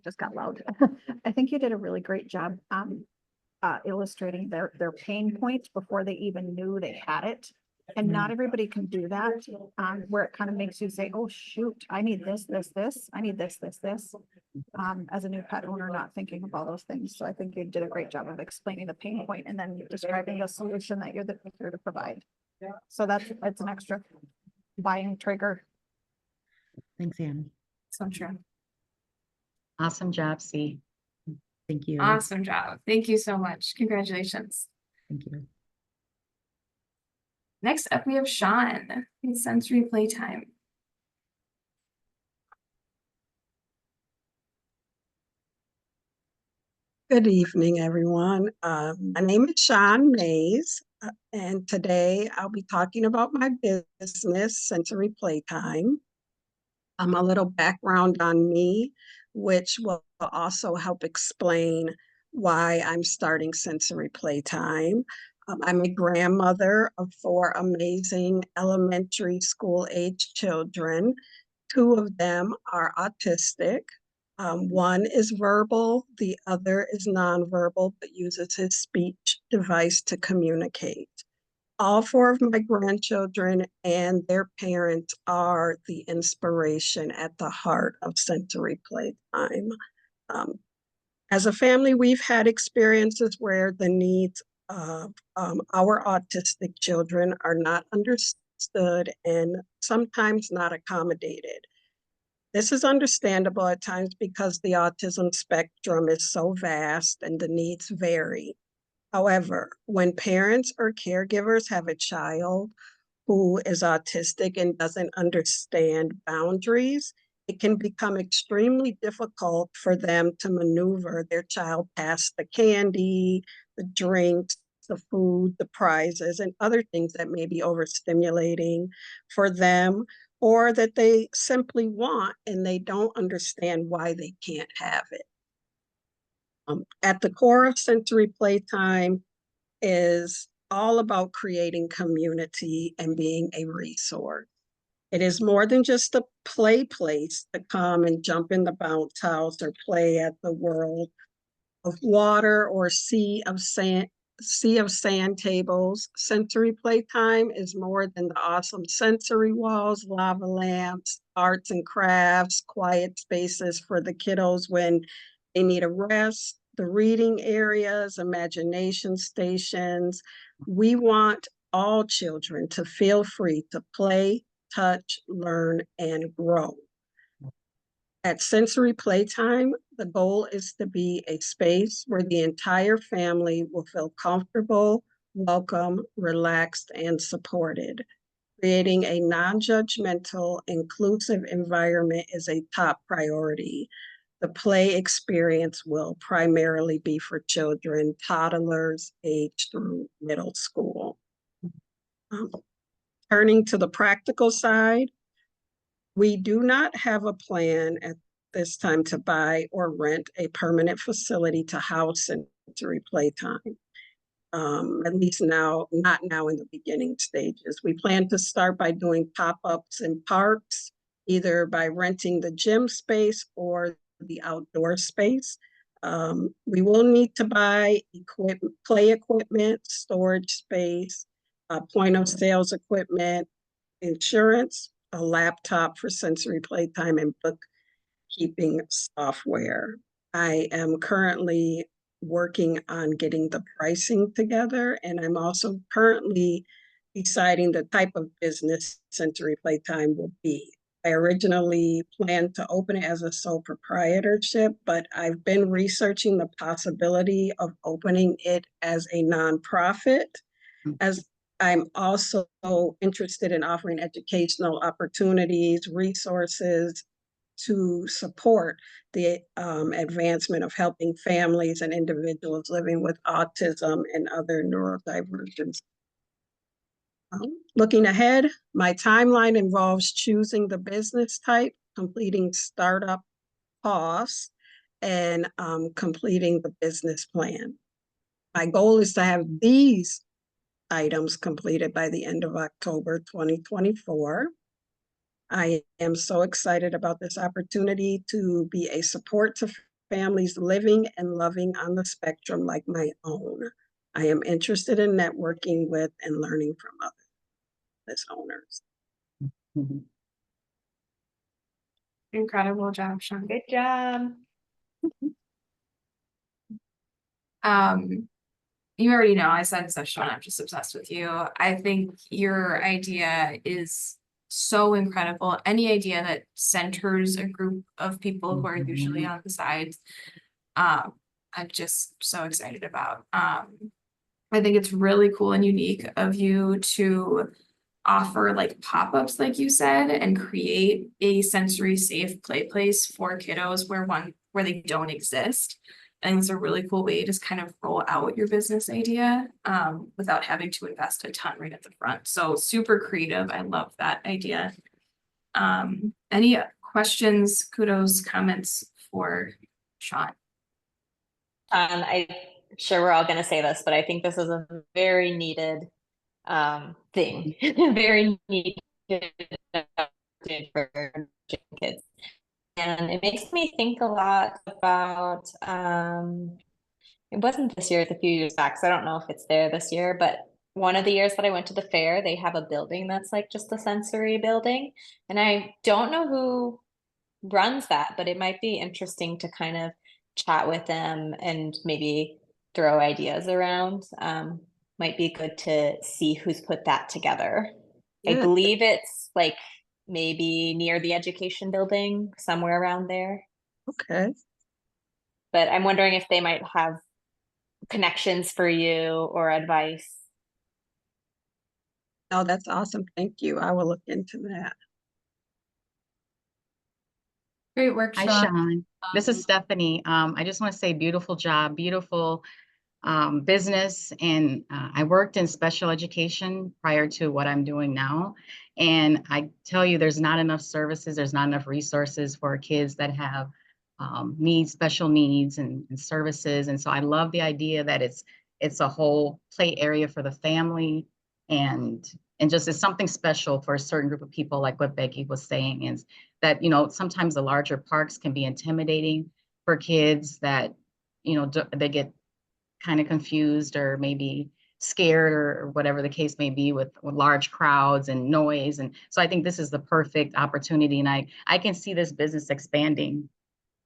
just got loud. I think you did a really great job illustrating their pain points before they even knew they had it. And not everybody can do that, where it kind of makes you say, oh, shoot, I need this, I need this. As a new pet owner, not thinking of all those things. So I think you did a great job of explaining the pain point and then describing the solution that you're here to provide. So it's an extra buying trigger. Thanks, Anne. So true. Awesome job, C. Thank you. Awesome job. Thank you so much. Congratulations. Thank you. Next up, we have Sean in sensory playtime. Good evening, everyone. My name is Sean Mays, and today I'll be talking about my business, Sensory Playtime. A little background on me, which will also help explain why I'm starting Sensory Playtime. I'm a grandmother of 4 amazing elementary school age children. 2 of them are autistic. One is verbal, the other is nonverbal, but uses his speech device to communicate. All 4 of my grandchildren and their parents are the inspiration at the heart of Sensory Playtime. As a family, we've had experiences where the needs of our autistic children are not understood and sometimes not accommodated. This is understandable at times because the autism spectrum is so vast and the needs vary. However, when parents or caregivers have a child who is autistic and doesn't understand boundaries, it can become extremely difficult for them to maneuver their child past the candy, the drinks, the food, the prizes, and other things that may be overstimulating for them or that they simply want and they don't understand why they can't have it. At the core of Sensory Playtime is all about creating community and being a resource. It is more than just a play place to come and jump in the bounce house or play at the world of water or sea of sand tables. Sensory Playtime is more than the awesome sensory walls, lava lamps, arts and crafts, quiet spaces for the kiddos when they need a rest, the reading areas, imagination stations. We want all children to feel free to play, touch, learn, and grow. At Sensory Playtime, the goal is to be a space where the entire family will feel comfortable, welcome, relaxed, and supported. Creating a non-judgmental, inclusive environment is a top priority. The play experience will primarily be for children, toddlers, age through middle school. Turning to the practical side, we do not have a plan at this time to buy or rent a permanent facility to house Sensory Playtime. At least now, not now in the beginning stages. We plan to start by doing pop-ups in parks, either by renting the gym space or the outdoor space. We will need to buy play equipment, storage space, point of sales equipment, insurance, a laptop for Sensory Playtime, and bookkeeping software. I am currently working on getting the pricing together, and I'm also currently deciding the type of business Sensory Playtime will be. I originally planned to open it as a sole proprietorship, but I've been researching the possibility of opening it as a nonprofit, as I'm also interested in offering educational opportunities, resources to support the advancement of helping families and individuals living with autism and other neurodivergence. Looking ahead, my timeline involves choosing the business type, completing startup costs, and completing the business plan. My goal is to have these items completed by the end of October 2024. I am so excited about this opportunity to be a support to families living and loving on the spectrum like my own. I am interested in networking with and learning from other business owners. Incredible job, Sean. Good job. You already know, I said so, Sean, I'm just obsessed with you. I think your idea is so incredible. Any idea that centers a group of people who are usually on the sides I'm just so excited about. I think it's really cool and unique of you to offer like pop-ups, like you said, and create a sensory safe play place for kiddos where they don't exist. I think it's a really cool way to just kind of roll out your business idea without having to invest a ton right at the front. So super creative. I love that idea. Any questions, kudos, comments for Sean? I'm sure we're all gonna say this, but I think this is a very needed thing, very needed for kids. And it makes me think a lot about it wasn't this year, it's a few years back, so I don't know if it's there this year, but one of the years that I went to the fair, they have a building that's like just a sensory building. And I don't know who runs that, but it might be interesting to kind of chat with them and maybe throw ideas around. Might be good to see who's put that together. I Yeah, believe it's like maybe near the education building, somewhere around there. okay. But I'm wondering if they might have connections for you or advice. No, that's awesome. Thank you. I will look into that. Great work, Hi, Sean. Sean. This is Stephanie. I just want to say beautiful job, beautiful business. And I worked in special education prior to what I'm doing now. And I tell you, there's not enough services, there's not enough resources for kids that have needs, special needs and services. And so I love the idea that it's a whole play area for the family and just it's something special for a certain group of people, like what Becky was saying, is that, sometimes the larger parks can be intimidating for kids that, they get kind of confused or maybe scared or whatever the case may be with large crowds and noise. And so I think this is the perfect opportunity. And I can see this business expanding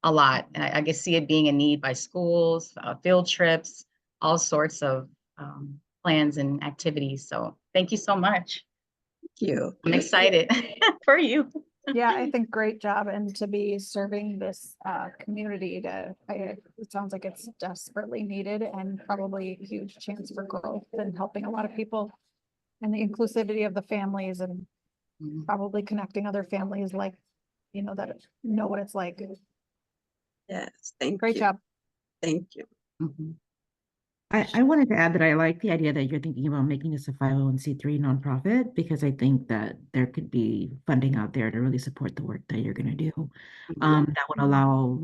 a lot. And I can see it being a need by schools, field trips, all sorts of plans and activities. So thank you so much. Thank you. I'm excited for you. Yeah, I think great job, and to be serving this community it sounds like it's desperately needed and probably a huge chance for growth and helping a lot of people. And the inclusivity of the families and Mhm. probably connecting other families that know what it's like. Yes, thank Great you. job. Thank you. Mhm. I wanted to add that I like the idea that you're thinking about making this a 501(c)(3) nonprofit, because I think that there could be funding out there to really support the work that you're going to do. That would allow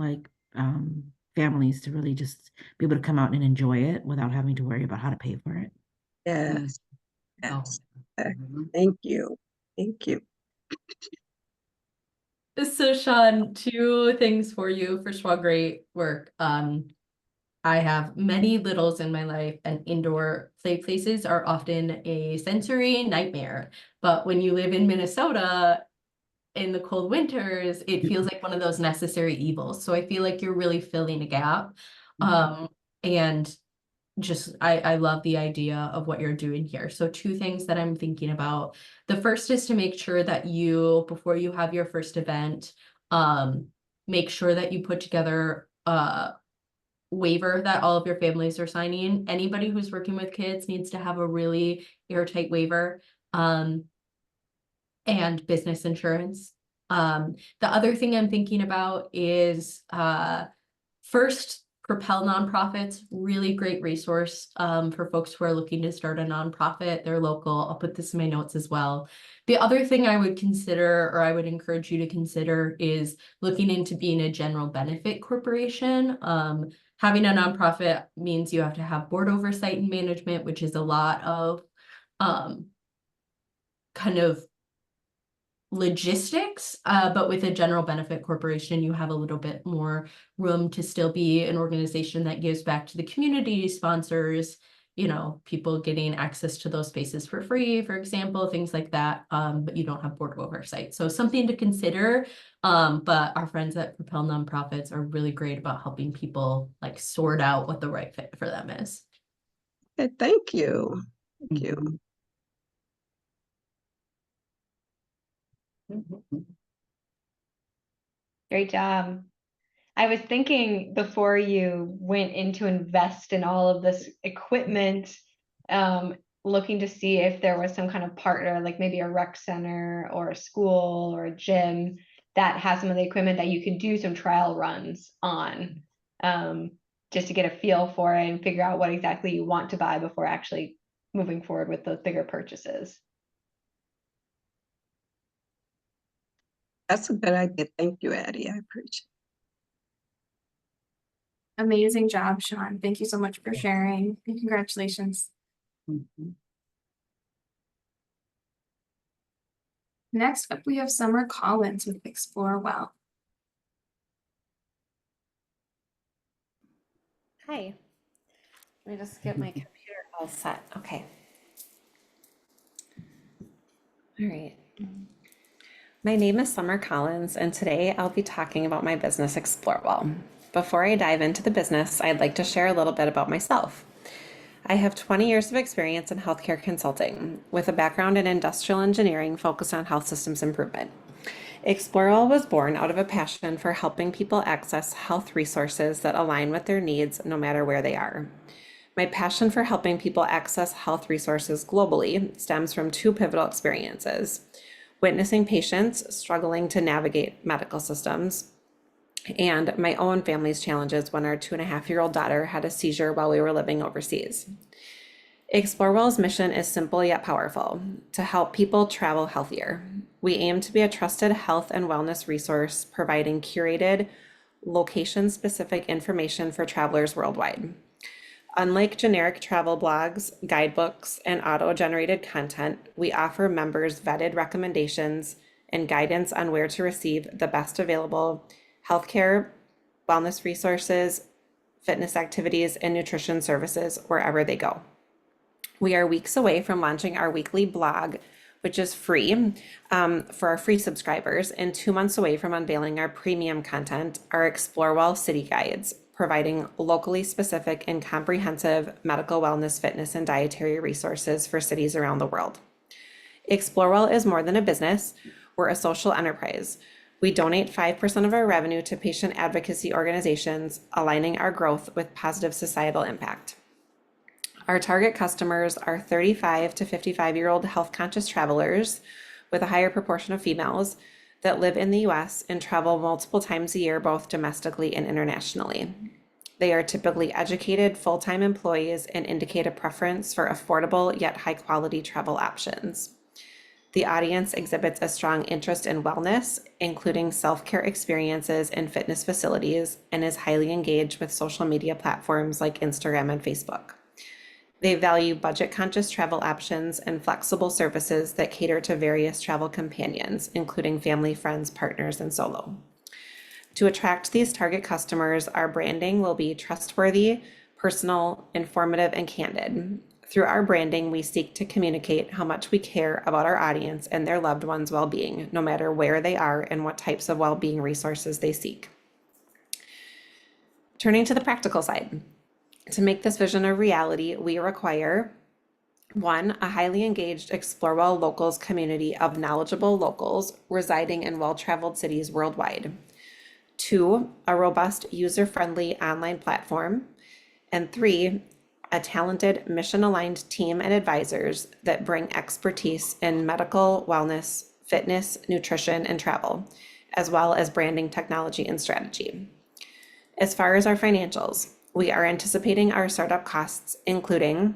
families to really just be able to come out and enjoy it without having to worry about how to pay for it. Yes, Oh. yes. Mhm. Thank you. Thank you. So Sean, two things for you. First of all, great work. I have many littles in my life, and indoor play places are often a sensory nightmare. But when you live in Minnesota in the cold winters, it feels like one of those necessary evils. So I feel like you're really filling a gap. And just I love the idea of what you're doing here. So two things that I'm thinking about. The first is to make sure that you, before you have your first event, make sure that you put together a waiver that all of your families are signing. Anybody who's working with kids needs to have a really airtight waiver, and business insurance. The other thing I'm thinking about is first, Propel Nonprofits, really great resource for folks who are looking to start a nonprofit. They're local. I'll put this in my notes as well. The other thing I would consider, or I would encourage you to consider, is looking into being a general benefit corporation. Having a nonprofit means you have to have board oversight and management, which is a lot of kind of logistics, but with a general benefit corporation, you have a little bit more room to still be an organization that gives back to the community, sponsors, people getting access to those spaces for free, for example, things like that. But you don't have board oversight. So something to consider. But our friends at Propel Nonprofits are really great about helping people sort out what the right fit for them is. Okay, thank you. Thank you. Mhm. Great job. I was thinking before you went in to invest in all of this equipment, looking to see if there was some kind of partner, like maybe a rec center or a school or a gym that has some of the equipment that you could do some trial runs on, just to get a feel for it and figure out what exactly you want to buy before actually moving forward with those bigger purchases. That's a good idea. Thank you, Addie. I appreciate Amazing job, Sean. Thank you so much for sharing, and congratulations. Mhm. Next up, we have Summer Collins with Explore Well. Hi. Let me just get my computer all set. Okay. All right. My name is Summer Collins, and today I'll be talking about my business Explore Well. Before I dive into the business, I'd like to share a little bit about myself. I have 20 years of experience in healthcare consulting, with a background in industrial engineering focused on health systems improvement. Explore Well was born out of a passion for helping people access health resources that align with their needs no matter where they are. My passion for helping people access health resources globally stems from two pivotal experiences: witnessing patients struggling to navigate medical systems, and my own family's challenges when our 2.5-year-old daughter had a seizure while we were living overseas. Explore Well's mission is simple yet powerful: to help people travel healthier. We aim to be a trusted health and wellness resource, providing curated, location-specific information for travelers worldwide. Unlike generic travel blogs, guidebooks, and auto-generated content, we offer members vetted recommendations and guidance on where to receive the best available healthcare, wellness resources, fitness activities, and nutrition services wherever they go. We are weeks away from launching our weekly blog, which is free for our free subscribers, and 2 months away from unveiling our premium content, our Explore Well City Guides, providing locally specific and comprehensive medical wellness, fitness, and dietary resources for cities around the world. Explore Well is more than a business. We're a social enterprise. We donate 5% of our revenue to patient advocacy organizations, aligning our growth with positive societal impact. Our target customers are 35 to 55-year-old health-conscious travelers, with a higher proportion of females, that live in the US and travel multiple times a year, both domestically and internationally. They are typically educated full-time employees and indicate a preference for affordable yet high-quality travel options. The audience exhibits a strong interest in wellness, including self-care experiences and fitness facilities, and is highly engaged with social media platforms like Instagram and Facebook. They value budget-conscious travel options and flexible services that cater to various travel companions, including family, friends, partners, and solo. To attract these target customers, our branding will be trustworthy, personal, informative, and candid. Through our branding, we seek to communicate how much we care about our audience and their loved ones' well-being, no matter where they are and what types of well-being resources they seek. Turning to the practical side. To make this vision a reality, we require 1, a highly engaged Explore Well Locals community of knowledgeable locals residing in well-traveled cities worldwide. 2, a robust, user-friendly online platform. And 3, a talented, mission-aligned team and advisors that bring expertise in medical, wellness, fitness, nutrition, and travel, as well as branding, technology, and strategy. As far as our financials, we are anticipating our startup costs, including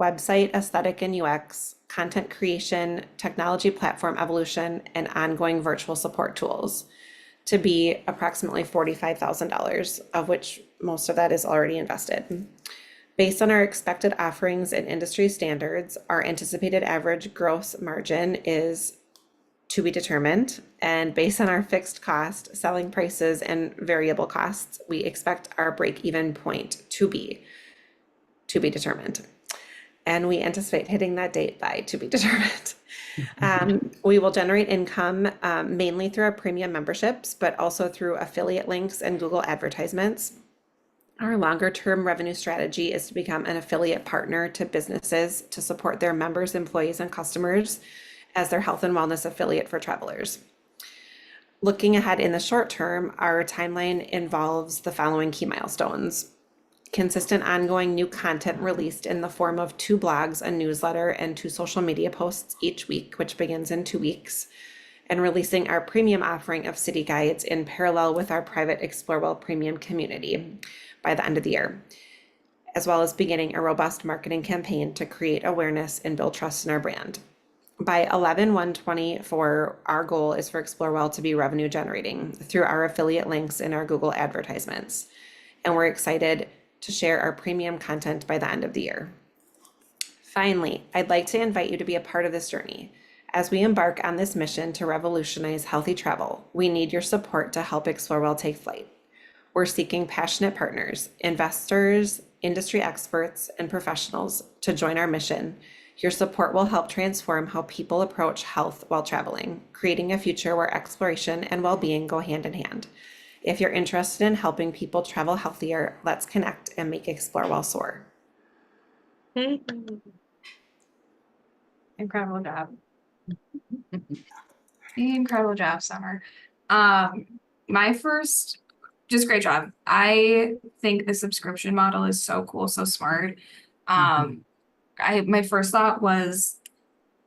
website aesthetic and UX, content creation, technology platform evolution, and ongoing virtual support tools, to be approximately $45,000, of which most of that is already invested. Based on our expected offerings and industry standards, our anticipated average gross margin is to be determined, and based on our fixed cost, selling prices, and variable costs, we expect our break-even point to be determined. And we anticipate hitting that date by to be determined. We will generate income mainly through our premium memberships, but also through affiliate links and Google advertisements. Our longer-term revenue strategy is to become an affiliate partner to businesses to support their members, employees, and customers as their health and wellness affiliate for travelers. Looking ahead in the short term, our timeline involves the following key milestones. Consistent ongoing new content released in the form of 2 blogs, a newsletter, and 2 social media posts each week, which begins in 2 weeks, and releasing our premium offering of city guides in parallel with our private Explorewell premium community by the end of the year, as well as beginning a robust marketing campaign to create awareness and build trust in our brand. By 11/1/24, our goal is for Explorewell to be revenue generating through our affiliate links in our Google advertisements. And we're excited to share our premium content by the end of the year. Finally, I'd like to invite you to be a part of this journey. As we embark on this mission to revolutionize healthy travel, we need your support to help Explorewell take flight. We're seeking passionate partners, investors, industry experts, and professionals to join our mission. Your support will help transform how people approach health while traveling, creating a future where exploration and well-being go hand in hand. If you're interested in helping people travel healthier, let's connect and make Explorewell soar. Incredible job. Incredible job, Summer. My first, just great job. I think the subscription model is so cool, so smart. My first thought was,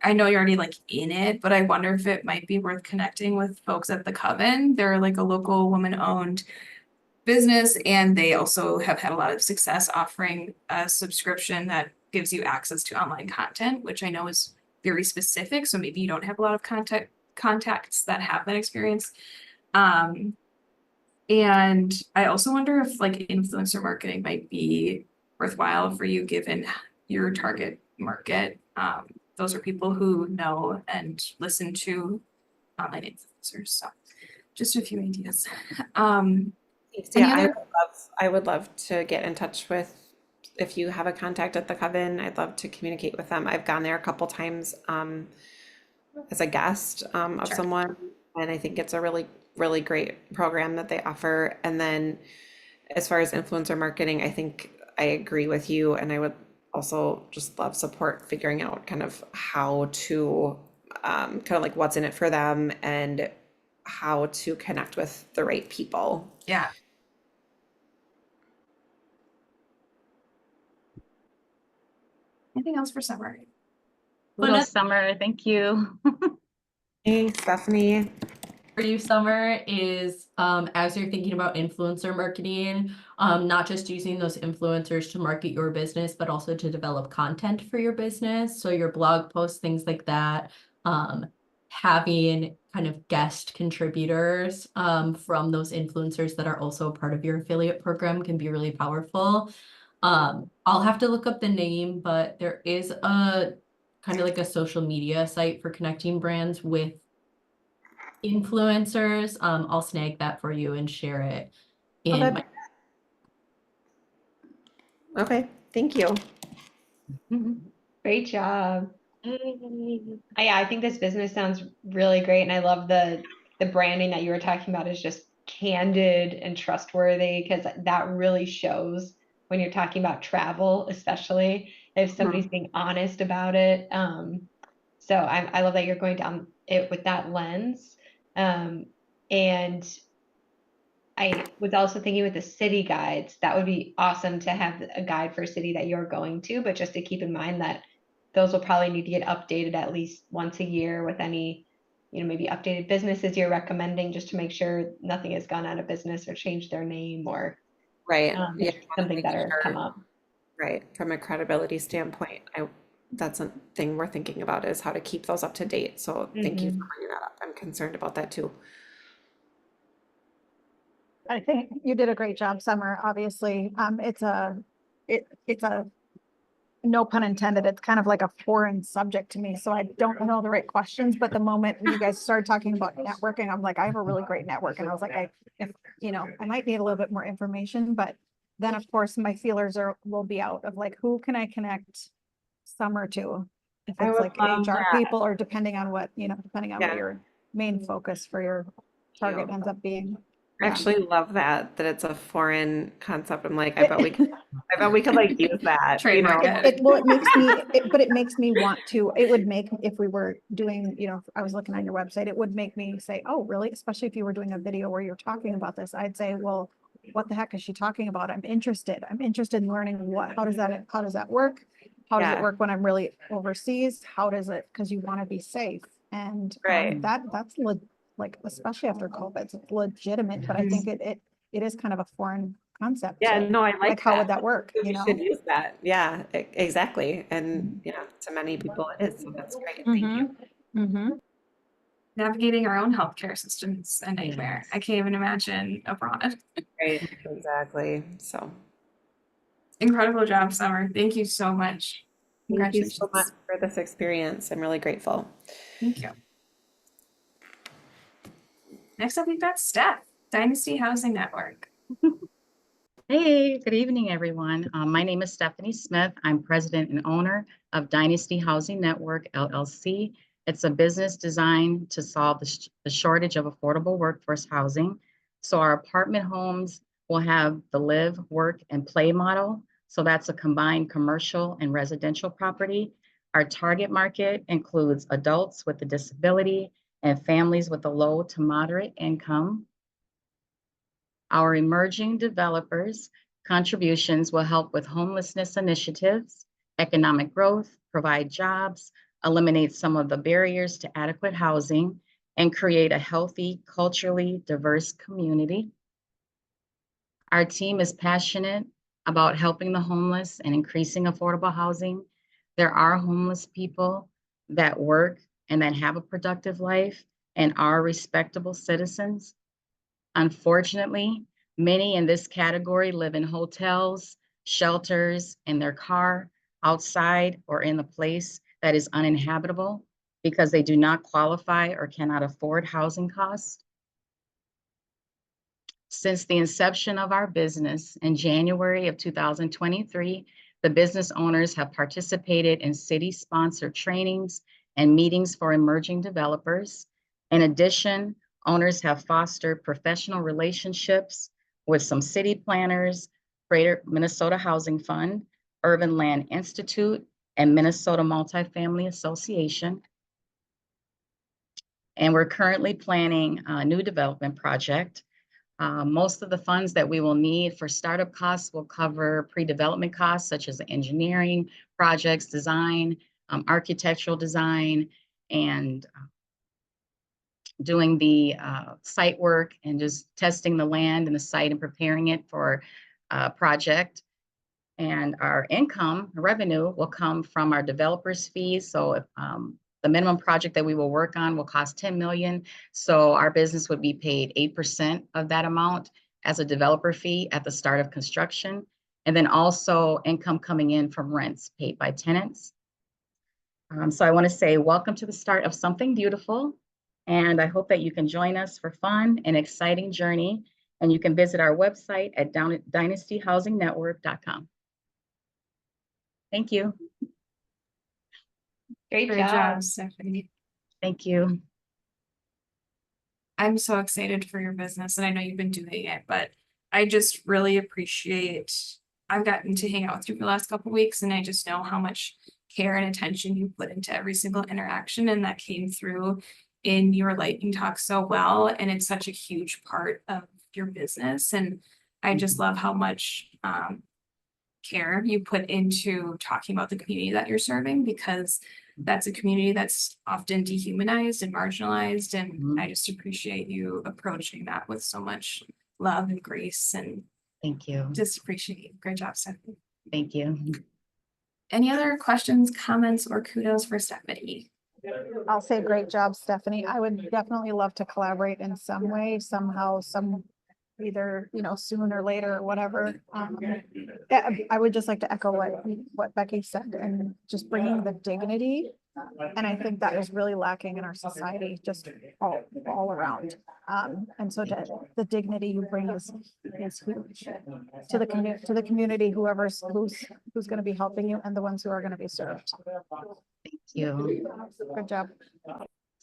I know you're already like in it, but I wonder if it might be worth connecting with folks at the Coven. They're like a local woman-owned business, and they also have had a lot of success offering a subscription that gives you access to online content, which I know is very specific. So maybe you don't have a lot of contacts that have that experience. And I also wonder if like influencer marketing might be worthwhile for you given your target market. Those are people who know and listen to online influencers. So just a few ideas. Yeah, I would love to get in touch with, if you have a contact at the Coven, I'd love to communicate with them. I've gone there a couple times as a guest of someone, and I think it's a really, really great program that they offer. And then as far as influencer marketing, I think I agree with you, and I would also just love support figuring out kind of how to kind of like what's in it for them and how to connect with the right people. Yeah. Anything else for Summer? Little Summer, thank you. Thanks, Stephanie. For you, Summer, is as you're thinking about influencer marketing, not just using those influencers to market your business, but also to develop content for your business. So your blog posts, things like that, having kind of guest contributors from those influencers that are also a part of your affiliate program can be really powerful. I'll have to look up the name, but there is a kind of like a social media site for connecting brands with influencers. I'll snag that for you and share it in Okay. my. Okay, thank you. Great job. Yeah, I think this business sounds really great, and I love the branding that you were talking about is just candid and trustworthy, because that really shows when you're talking about travel, especially if somebody's being honest about it. So I love that you're going down it with that lens. And I was also thinking with the city guides, that would be awesome to have a guide for a city that you're going to, but just to keep in mind that those will probably need to get updated at least once a year with any, maybe updated businesses you're recommending, just to make sure nothing has gone out of business or changed their name, or Right. if something better has come up. Right. From a credibility standpoint, that's a thing we're thinking about, is how to keep those up to date. So thank you for bringing that up. I'm concerned about that too. I think you did a great job, Summer. Obviously, it's a no pun intended. It's kind of like a foreign subject to me, so I don't know the right questions. But the moment you guys started talking about networking, I'm like, I have a really great network, and I was like, I might need a little bit more information. But then, of course, my feelers will be out of like, who can I connect Summer to? If it's like HR people, or depending on what what your main focus for your target ends up being. I actually love that it's a foreign concept. I'm like, I bet we could like use that, you know. Trademark It, well, it makes me, but it makes me want to, it would make, if we were doing, you know, if I was looking on your website, it would make me say, oh, really? Especially if you were doing a video where you're talking about this, I'd say, well, what the heck is she talking about? I'm interested in learning how does that work? How does it Yeah. work when I'm really overseas? How does it, because you want to be safe. And Right. like, especially after COVID, it's legitimate, but I think it is kind of a foreign concept. Yeah, to- no, I like how would that. that work, We you know? should use that. Yeah, exactly. And you know, to many people it is, so that's great. Thank you. Mm-hmm. Navigating our own healthcare system is a nightmare. I can't even imagine abroad. Right, exactly. So Incredible job, Summer. Thank you so much. thank you so much Congratulations. for this experience. I'm really grateful. Thank you. Next up, we've got Steph, Dynasty Housing Network. Hey, good evening, everyone. My name is Stephanie Smith. I'm president and owner of Dynasty Housing Network, LLC. It's a business designed to solve the shortage of affordable workforce housing. So our apartment homes will have the live, work, and play model. So that's a combined commercial and residential property. Our target market includes adults with a disability and families with a low to moderate income. Our emerging developers' contributions will help with homelessness initiatives, economic growth, provide jobs, eliminate some of the barriers to adequate housing, and create a healthy, culturally diverse community. Our team is passionate about helping the homeless and increasing affordable housing. There are homeless people that work and that have a productive life and are respectable citizens. Unfortunately, many in this category live in hotels, shelters, in their car, outside, or in a place that is uninhabitable because they do not qualify or cannot afford housing costs. Since the inception of our business in January of 2023, the business owners have participated in city-sponsored trainings and meetings for emerging developers. In addition, owners have fostered professional relationships with some city planners, Greater Minnesota Housing Fund, Urban Land Institute, and Minnesota Multifamily Association. And we're currently planning a new development project. Most of the funds that we will need for startup costs will cover pre-development costs such as engineering, projects, design, architectural design, and doing the site work and just testing the land and the site and preparing it for a project. And our income revenue will come from our developers' fees. So if, the minimum project that we will work on will cost 10 million. So our business would be paid 8% of that amount as a developer fee at the start of construction. And then also income coming in from rents paid by tenants. So I want to say welcome to the start of something beautiful. And I hope that you can join us for fun and exciting journey. And you can visit our website at dynastyhousingnetwork.com. Thank you. Great Great job, Stephanie. Thank you. I'm so excited for your business and I know you've been doing it, but I just really appreciate, I've gotten to hang out with you for the last couple of weeks and I just know how much care and attention you put into every single interaction, and that came through in your lightning talk so well. And it's such a huge part of your business. And I just love how much care you put into talking about the community that you're serving, because that's a community that's often dehumanized and marginalized. And I just appreciate you approaching that with so much love and grace, and Thank you. just appreciate you. Great job, Stephanie. Thank you. Any other questions, comments, or kudos for Stephanie? I'll say great job, Stephanie. I would definitely love to collaborate in some way, somehow, either, you know, soon or later or whatever. Yeah, I would just like to echo what Becky said, and just bringing the dignity. And I think that is really lacking in our society, just all around. And so the dignity you bring is huge to the community, who's going to be helping you and the ones who are going to be served. Thank you. Good job.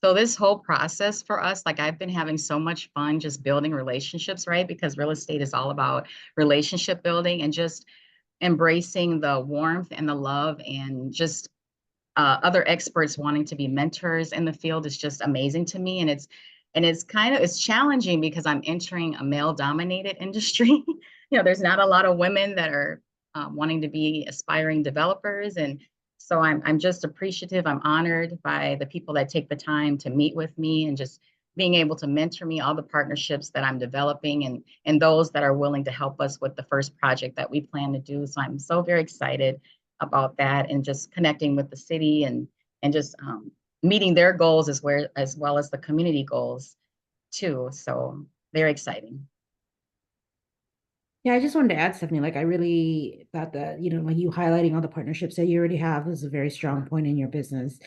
So this whole process for us, like I've been having so much fun just building relationships, right? Because real estate is all about relationship building and just embracing the warmth and the love and just other experts wanting to be mentors in the field is just amazing to me. And it's kind of it's challenging because I'm entering a male dominated industry. There's not a lot of women that are wanting to be aspiring developers. And so I'm just appreciative. I'm honored by the people that take the time to meet with me and just being able to mentor me, all the partnerships that I'm developing and those that are willing to help us with the first project that we plan to do. So I'm so very excited about that and just connecting with the city and just meeting their goals as well as the community goals too. So very exciting. Yeah, I just wanted to add, Stephanie, like I really thought that, like you highlighting all the partnerships that you already have is a very strong point in your business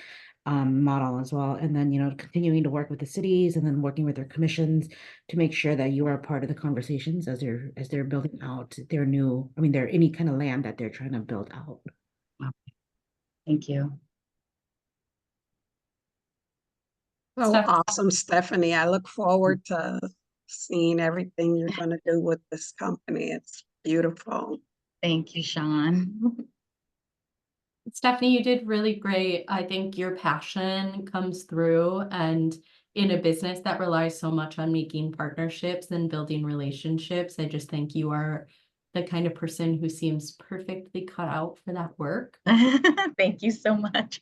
model as well. And then, continuing to work with the cities and then working with their commissions to make sure that you are a part of the conversations as they're building out their their any kind of land that they're trying to build out. Thank you. So Steph- awesome, Stephanie. I look forward to seeing everything you're going to do with this company. It's beautiful. Thank you, Sean. Stephanie, you did really great. I think your passion comes through, and in a business that relies so much on making partnerships and building relationships, I just think you are the kind of person who seems perfectly cut out for that work. Thank you so much.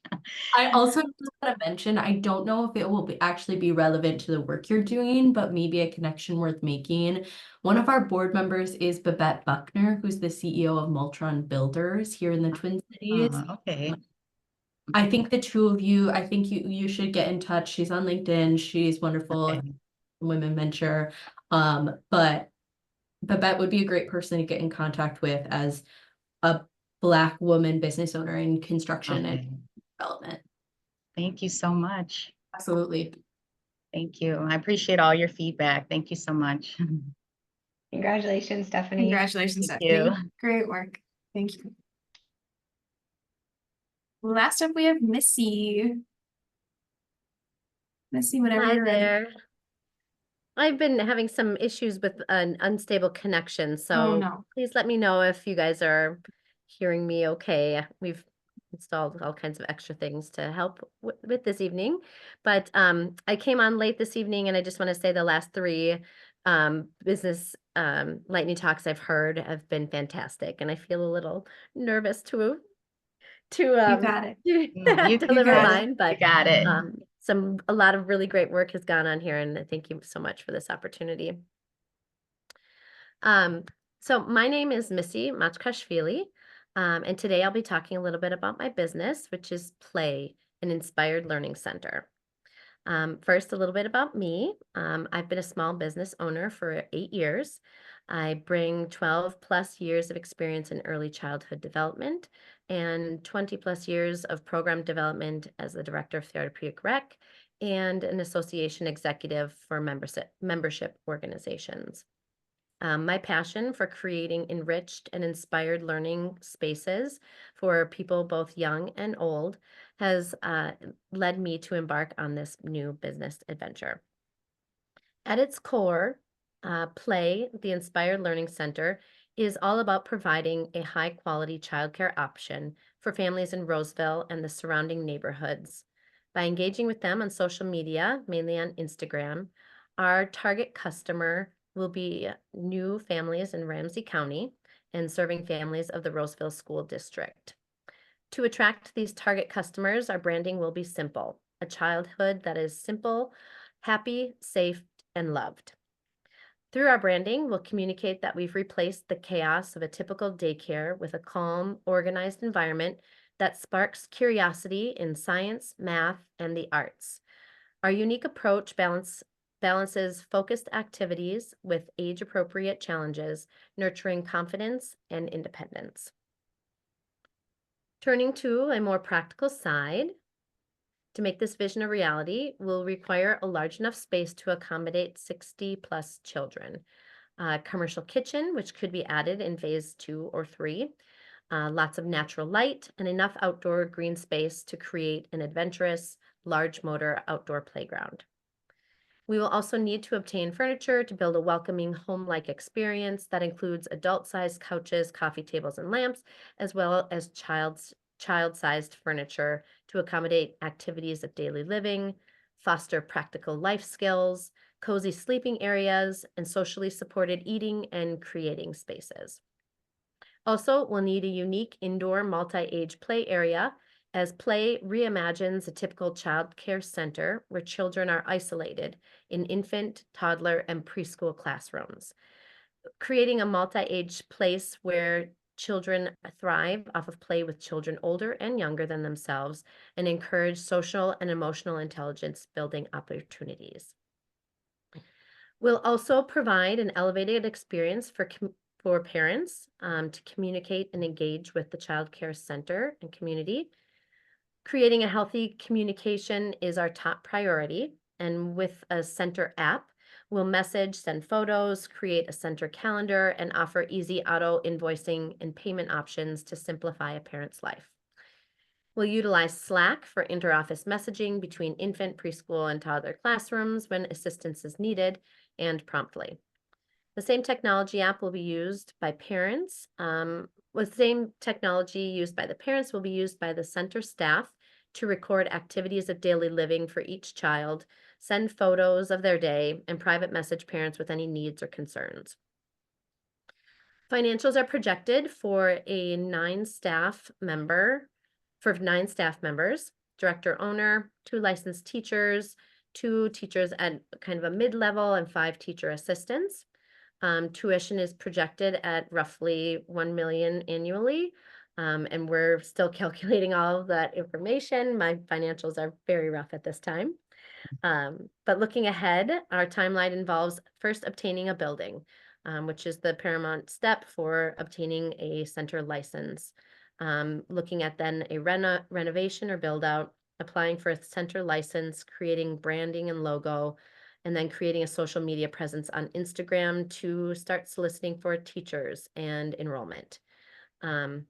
I also just want to mention, I don't know if it will actually be relevant to the work you're doing, but maybe a connection worth making. One of our board members is Babette Buckner, who's the CEO of Multron Builders here in the Twin Cities. Okay. I think the two of you, I think you should get in touch. She's on LinkedIn. She's wonderful, Okay. women venture. But Babette would be a great person to get in contact with as a Black woman business owner in construction Okay. and development. Thank you so much. Absolutely. Thank you. I appreciate all your feedback. Thank you so much. Congratulations, Stephanie. Congratulations, Thank Stephanie. you. Great work. Thank you. Last up, we have Missy. Missy, whenever Hi you're ready. there. I've been having some issues with an unstable connection, Oh, so no. please let me know if you guys are hearing me okay. We've installed all kinds of extra things to help with this evening, but I came on late this evening, and I just want to say the last three business lightning talks I've heard have been fantastic, and I feel a little nervous to You got it. You deliver got it. mine, but You got it. a lot of really great work has gone on here, and thank you so much for this opportunity. So my name is Missy Machkashvili, and today I'll be talking a little bit about my business, which is Play, an Inspired Learning Center. First, a little bit about me. I've been a small business owner for 8 years. I bring 12 plus years of experience in early childhood development and 20 plus years of program development as the director of therapeutic rec and an association executive for membership organizations. My passion for creating enriched and inspired learning spaces for people both young and old has led me to embark on this new business adventure. At its core, Play, the Inspired Learning Center, is all about providing a high-quality childcare option for families in Roseville and the surrounding neighborhoods. By engaging with them on social media, mainly on Instagram, our target customer will be new families in Ramsey County and serving families of the Roseville School District. To attract these target customers, our branding will be simple, a childhood that is simple, happy, safe, and loved. Through our branding, we'll communicate that we've replaced the chaos of a typical daycare with a calm, organized environment that sparks curiosity in science, math, and the arts. Our unique approach balances focused activities with age-appropriate challenges, nurturing confidence and independence. Turning to a more practical side, to make this vision a reality, we'll require a large enough space to accommodate 60 plus children. A commercial kitchen, which could be added in phase 2 or 3. Lots of natural light and enough outdoor green space to create an adventurous, large motor outdoor playground. We will also need to obtain furniture to build a welcoming home-like experience that includes adult-sized couches, coffee tables, and lamps, as well as child-sized furniture to accommodate activities of daily living, foster practical life skills, cozy sleeping areas, and socially supported eating and creating spaces. Also, we'll need a unique indoor multi-age play area, as play reimagines a typical child care center where children are isolated in infant, toddler, and preschool classrooms. Creating a multi-age place where children thrive off of play with children older and younger than themselves and encourage social and emotional intelligence building opportunities. We'll also provide an elevated experience for parents to communicate and engage with the child care center and community. Creating a healthy communication is our top priority, and with a center app, we'll message, send photos, create a center calendar, and offer easy auto invoicing and payment options to simplify a parent's life. We'll utilize Slack for inter-office messaging between infant, preschool, and toddler classrooms when assistance is needed and promptly. The same technology app will be used by parents. The same technology used by the parents will be used by the center staff to record activities of daily living for each child, send photos of their day, and private message parents with any needs or concerns. Financials are projected for 9 staff members, director owner, 2 licensed teachers, 2 teachers at kind of a mid-level, and 5 teacher assistants. Tuition is projected at roughly $1 million annually, and we're still calculating all of that information. My financials are very rough at this time. But looking ahead, our timeline involves first obtaining a building, which is the paramount step for obtaining a center license. Looking at then a renovation or build out, applying for a center license, creating branding and logo, and then creating a social media presence on Instagram to start soliciting for teachers and enrollment. And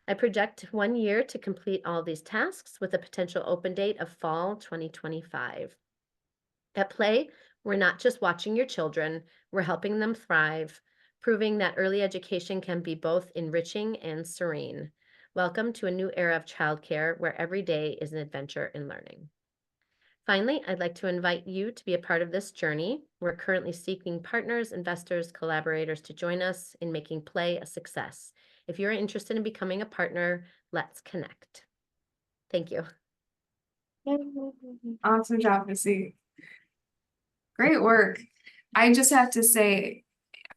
I project 1 year to complete all these tasks with a potential open date of fall 2025. At Play, we're not just watching your children, we're helping them thrive, proving that early education can be both enriching and serene. Welcome to a new era of childcare where every day is an adventure in learning. Finally, I'd like to invite you to be a part of this journey. We're currently seeking partners, investors, collaborators to join us in making Play a success. If you're interested in becoming a partner, let's connect. Thank you. Awesome job, Missy. Great work. I just have to say,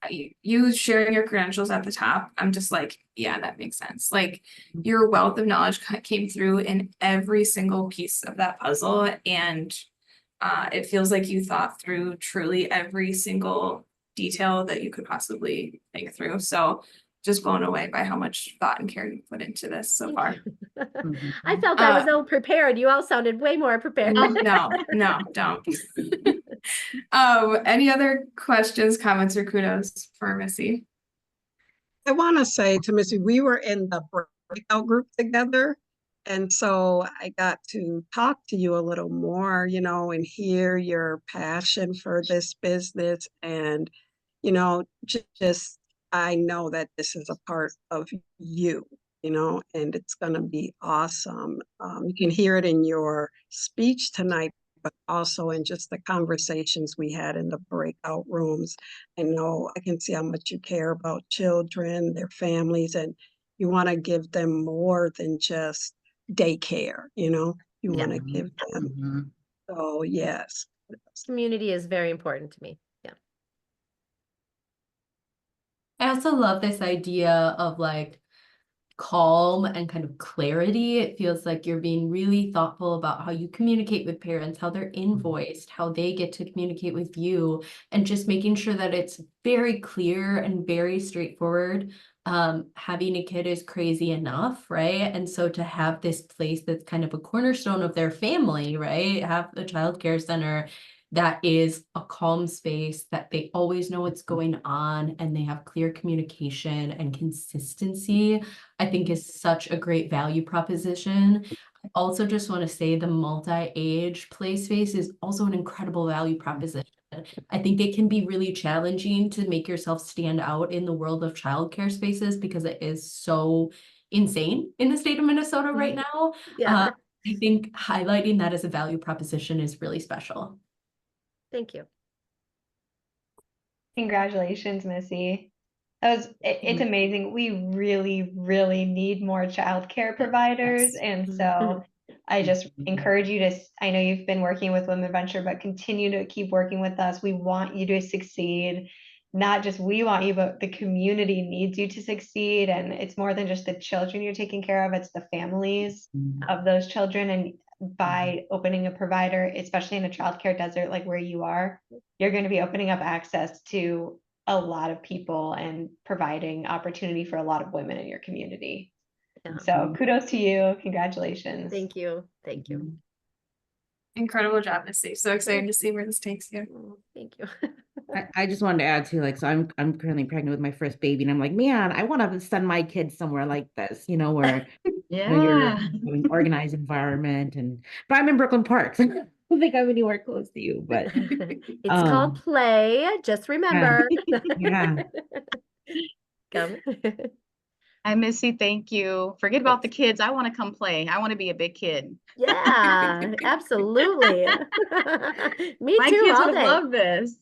you sharing your credentials at the top, I'm just like, yeah, that makes sense. Like your wealth of knowledge came through in every single piece of that puzzle, and it feels like you thought through truly every single detail that you could possibly think through. So just blown away by how much thought and care you put into this so far. I felt I was ill prepared. You all sounded way more prepared. No, don't. Any other questions, comments, or kudos for Missy? I want to say to Missy, we were in the breakout group together. And so I got to talk to you a little more, and hear your passion for this business. And, just I know that this is a part of you, and it's going to be awesome. You can hear it in your speech tonight, but also in just the conversations we had in the breakout rooms. I know I can see how much you care about children, their families, and you want to give them more than just daycare, you want to give them. So yes. Community is very important to me. Yeah. I also love this idea of like calm and kind of clarity. It feels like you're being really thoughtful about how you communicate with parents, how they're invoiced, how they get to communicate with you, and just making sure that it's very clear and very straightforward. Having a kid is crazy enough, right? And so to have this place that's kind of a cornerstone of their family, right? Have a child care center that is a calm space, that they always know what's going on and they have clear communication and consistency, I think is such a great value proposition. I also just want to say the multi-age play space is also an incredible value proposition. I think it can be really challenging to make yourself stand out in the world of childcare spaces because it is so insane in the state of Minnesota right now. Yeah, I think highlighting that as a value proposition is really special. thank you. Congratulations, Missy. It's amazing. We really, really need more childcare providers. And so I just encourage you to, I know you've been working with Women Venture, but continue to keep working with us. We want you to succeed. Not just we want you, but the community needs you to succeed. And it's more than just the children you're taking care of, it's the families of those children. And by opening a provider, especially in a childcare desert like where you are, you're going to be opening up access to a lot of people and providing opportunity for a lot of women in your community. Yeah. So kudos to you. Congratulations. Thank you. Thank you. Incredible job, Missy. So excited to see where this takes you. Oh, thank you. I just wanted to add too, like, so I'm currently pregnant with my first baby, and I'm like, man, I want to send my kids somewhere like this, you know, where you're in an organized environment, but I'm in Brooklyn Park. So I don't think I'm anywhere close to you, but It's called play. Just remember. yeah. Come. Hi, Missy. Thank you. Forget about the kids. I want to come play. I want to be a big kid. Yeah, absolutely. Me My too, kids all would day. love this.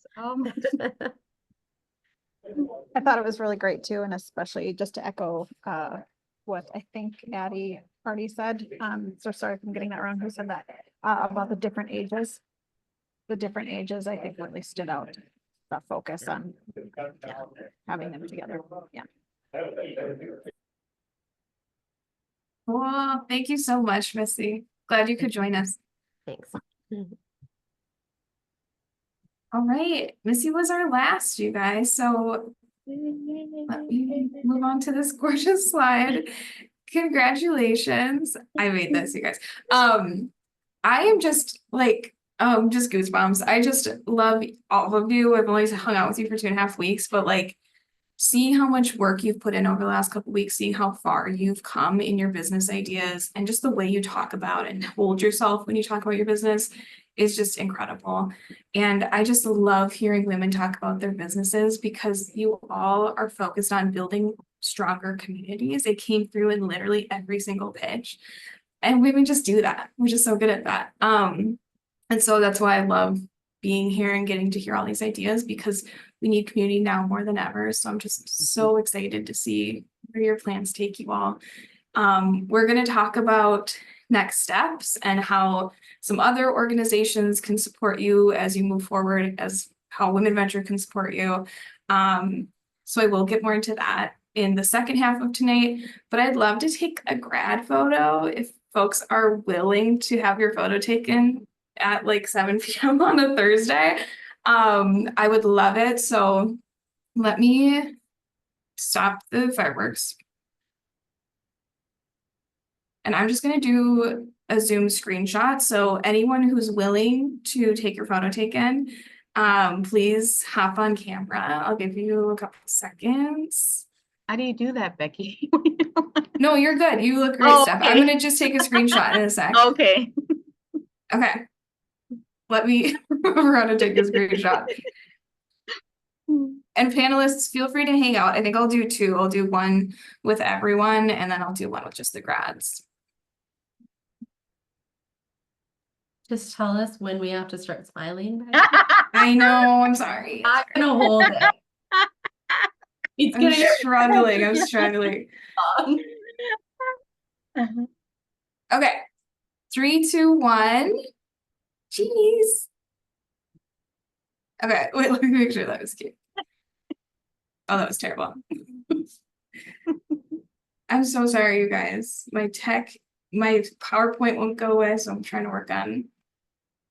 I thought it was really great too, and especially just to echo what I think Addie already said. So sorry if I'm getting that wrong. Who said that? About the different ages. The different ages, I think, really stood out. The focus on having them together. Yeah. Well, thank you so much, Missy. Glad you could join us. Thanks. All right, Missy was our last, you guys. So let me move on to this gorgeous slide. Congratulations. I made this, you guys. I am just like, just goosebumps. I just love all of you. I've only hung out with you for 2.5 weeks, but like seeing how much work you've put in over the last couple of weeks, seeing how far you've come in your business ideas, and just the way you talk about and hold yourself when you talk about your business is just incredible. And I just love hearing women talk about their businesses because you all are focused on building stronger communities. It came through in literally every single pitch. And women just do that. We're just so good at that. And so that's why I love being here and getting to hear all these ideas because we need community now more than ever. So I'm just so excited to see where your plans take you all. We're going to talk about next steps and how some other organizations can support you as you move forward, as how Women Venture can support you. So I will get more into that in the second half of tonight, but I'd love to take a grad photo if folks are willing to have your photo taken at like 7 p.m. on a Thursday. I would love it. So let me stop the fireworks. And I'm just going to do a Zoom screenshot. So anyone who's willing to take your photo taken, please hop on camera. I'll give you a couple seconds. How do you do that, Becky? No, you're good. You look great, Steph. I'm going to just take a screenshot in a sec. Okay. Okay. Let me remember how to take a screenshot. And panelists, feel free to hang out. I think I'll do 2. I'll do one with everyone, and then I'll do one with just the grads. Just tell us when we have to start smiling. I know, I'm sorry. I'm gonna hold it. It's I'm getting struggling. I'm struggling. Okay. 3, 2, 1. Jeez. Okay, wait, let me make sure that was cute. Oh, that was terrible. I'm so sorry, you guys. My PowerPoint won't go away, so I'm trying to work on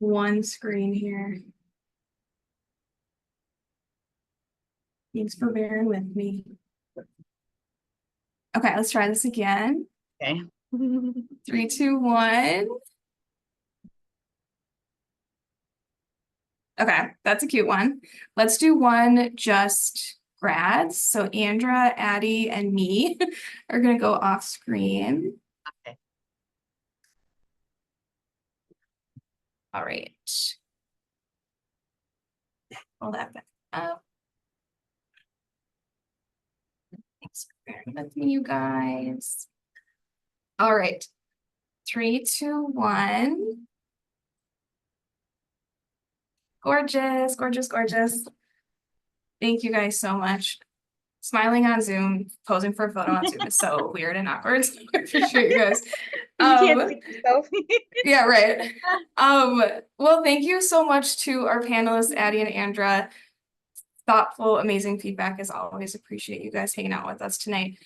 one screen here. Thanks for bearing with me. Okay, let's try this again. Okay. 3, 2, 1. Okay, that's a cute one. Let's do one just grads. So Andra, Addie, and me are gonna go off screen. Okay. All right. Pull that back up. Thanks for bearing with me, you guys. All right. 3, 2, 1. Gorgeous, gorgeous, gorgeous. Thank you guys so much. Smiling on Zoom, posing for a photo on Zoom is so weird and awkward. So I appreciate you guys. You can't see yourself. Yeah, right. Well, thank you so much to our panelists, Addie and Andra. Thoughtful, amazing feedback as always. Appreciate you guys hanging out with us tonight.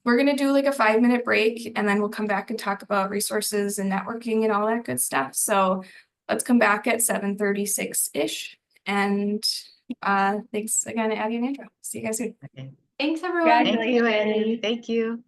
We're gonna do like a 5-minute break and then we'll come back and talk about resources and networking and all that good stuff. So let's come back at 7:36-ish. And thanks again, Addie and Andra. See you guys soon. Okay. Thanks, everyone. Thank you, Eddie. Thank you.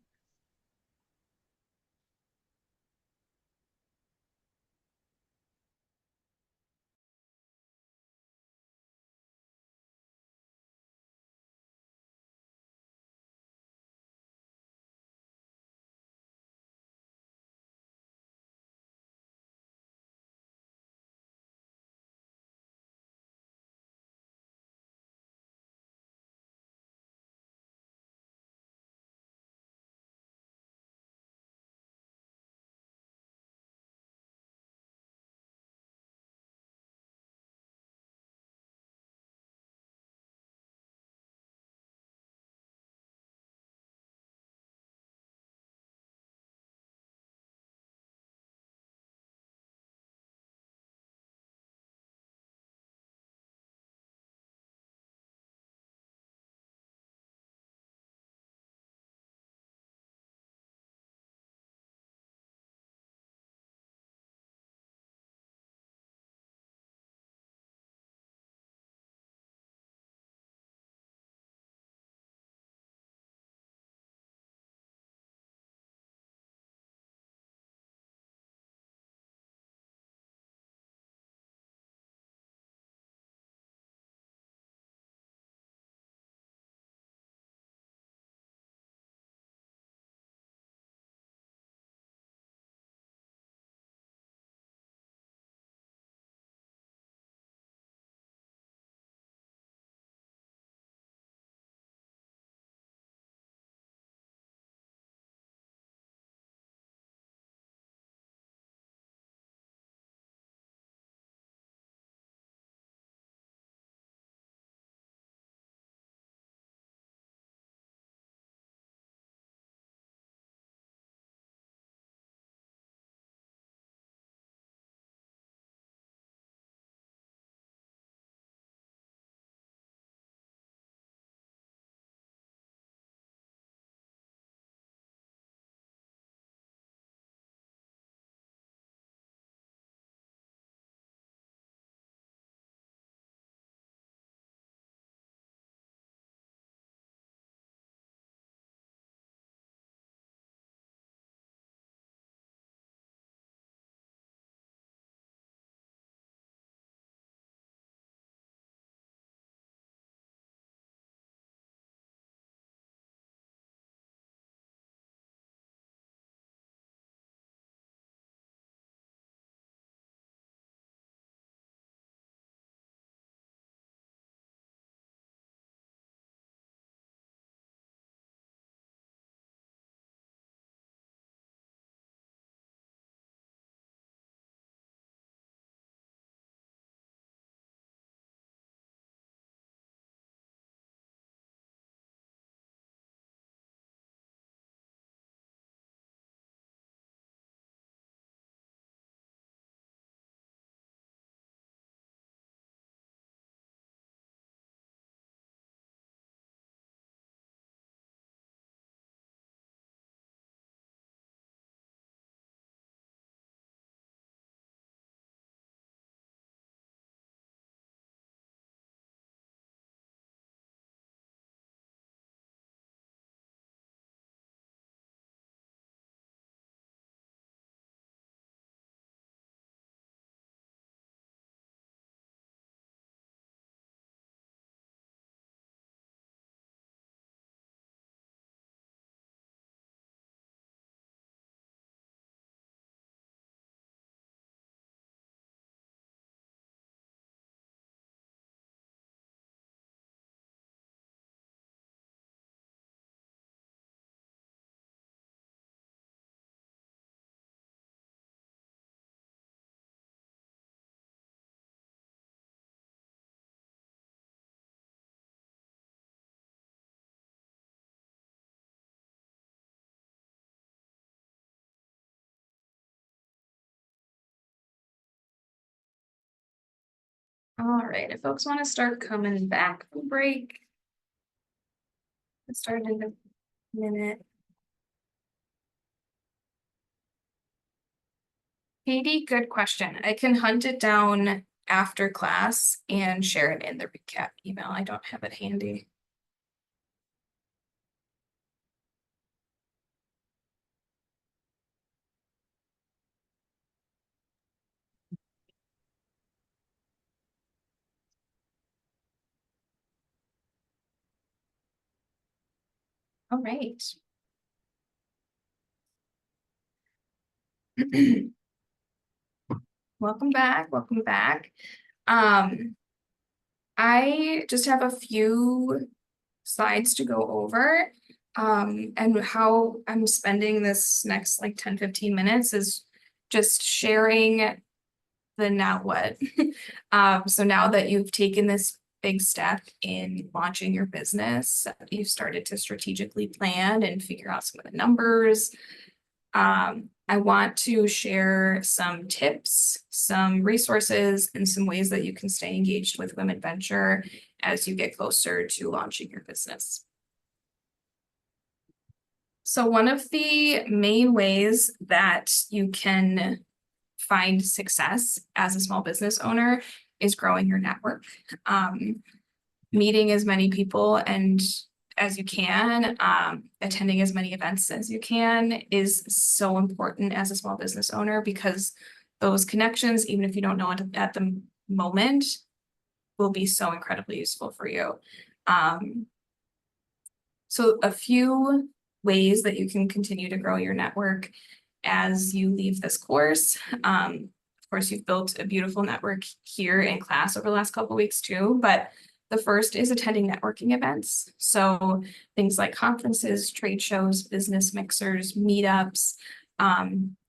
All right, if folks want to start coming back from break. Let's start in a minute. Katie, good question. I can hunt it down after class and share it in the recap email. I don't have it handy. All right. Welcome back. Welcome back. I just have a few slides to go over. And how I'm spending this next like 10-15 minutes is just sharing the now what. So now that you've taken this big step in launching your business, you've started to strategically plan and figure out some of the numbers. I want to share some tips, some resources, and some ways that you can stay engaged with Women Venture as you get closer to launching your business. So one of the main ways that you can find success as a small business owner is growing your network. Meeting as many people and as you can, attending as many events as you can is so important as a small business owner, because those connections, even if you don't know it at the moment, will be so incredibly useful for you. So a few ways that you can continue to grow your network as you leave this course. Of course, you've built a beautiful network here in class over the last couple of weeks too, but the first is attending networking events. So things like conferences, trade shows, business mixers, meetups.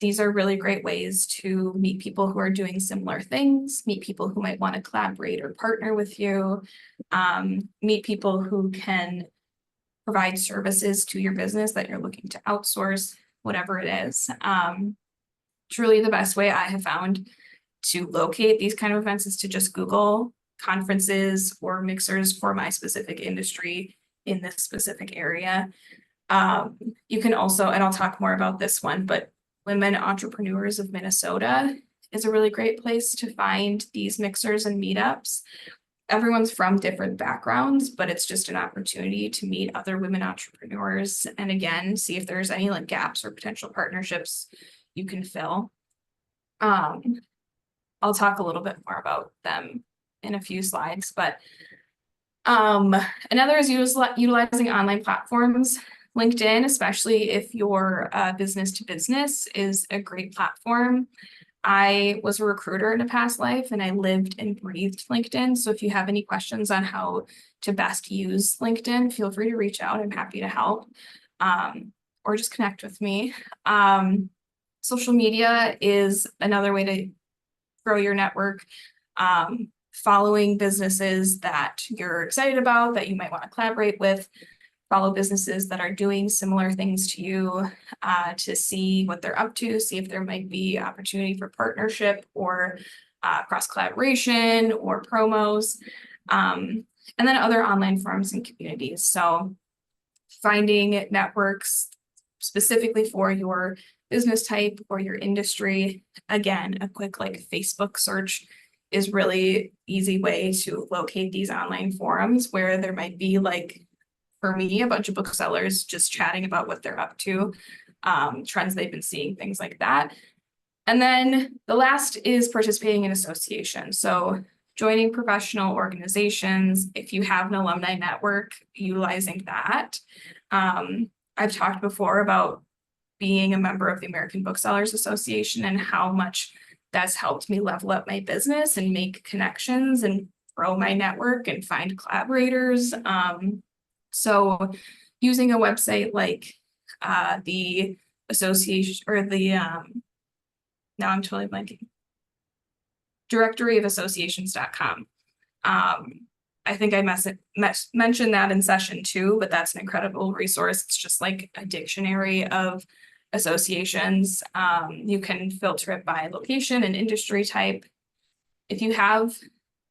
These are really great ways to meet people who are doing similar things, meet people who might want to collaborate or partner with you, meet people who can provide services to your business that you're looking to outsource, whatever it is. Truly the best way I have found to locate these kind of events is to just Google conferences or mixers for my specific industry in this specific area. You can also, and I'll talk more about this one, but Women Entrepreneurs of Minnesota is a really great place to find these mixers and meetups. Everyone's from different backgrounds, but it's just an opportunity to meet other women entrepreneurs and again, see if there's any like gaps or potential partnerships you can fill. I'll talk a little bit more about them in a few slides, but another is utilizing online platforms. LinkedIn, especially if you're business to business, is a great platform. I was a recruiter in a past life and I lived and breathed LinkedIn. So if you have any questions on how to best use LinkedIn, feel free to reach out. I'm happy to help, or just connect with me. Social media is another way to grow your network. Following businesses that you're excited about, that you might want to collaborate with, follow businesses that are doing similar things to you, to see what they're up to, see if there might be opportunity for partnership or cross collaboration or promos, and then other online forums and communities. So finding networks specifically for your business type or your industry. Again, a quick like Facebook search is really easy way to locate these online forums where there might be like, for me, a bunch of booksellers just chatting about what they're up to, trends they've been seeing, things like that. And then the last is participating in associations. So joining professional organizations, if you have an alumni network, utilizing that. I've talked before about being a member of the American Booksellers Association and how much that's helped me level up my business and make connections and grow my network and find collaborators. So using a website like the association or the, now I'm totally blanking, directoryofassociations.com. I think I mentioned that in session 2, but that's an incredible resource. It's just like a dictionary of associations. You can filter it by location and industry type. If you have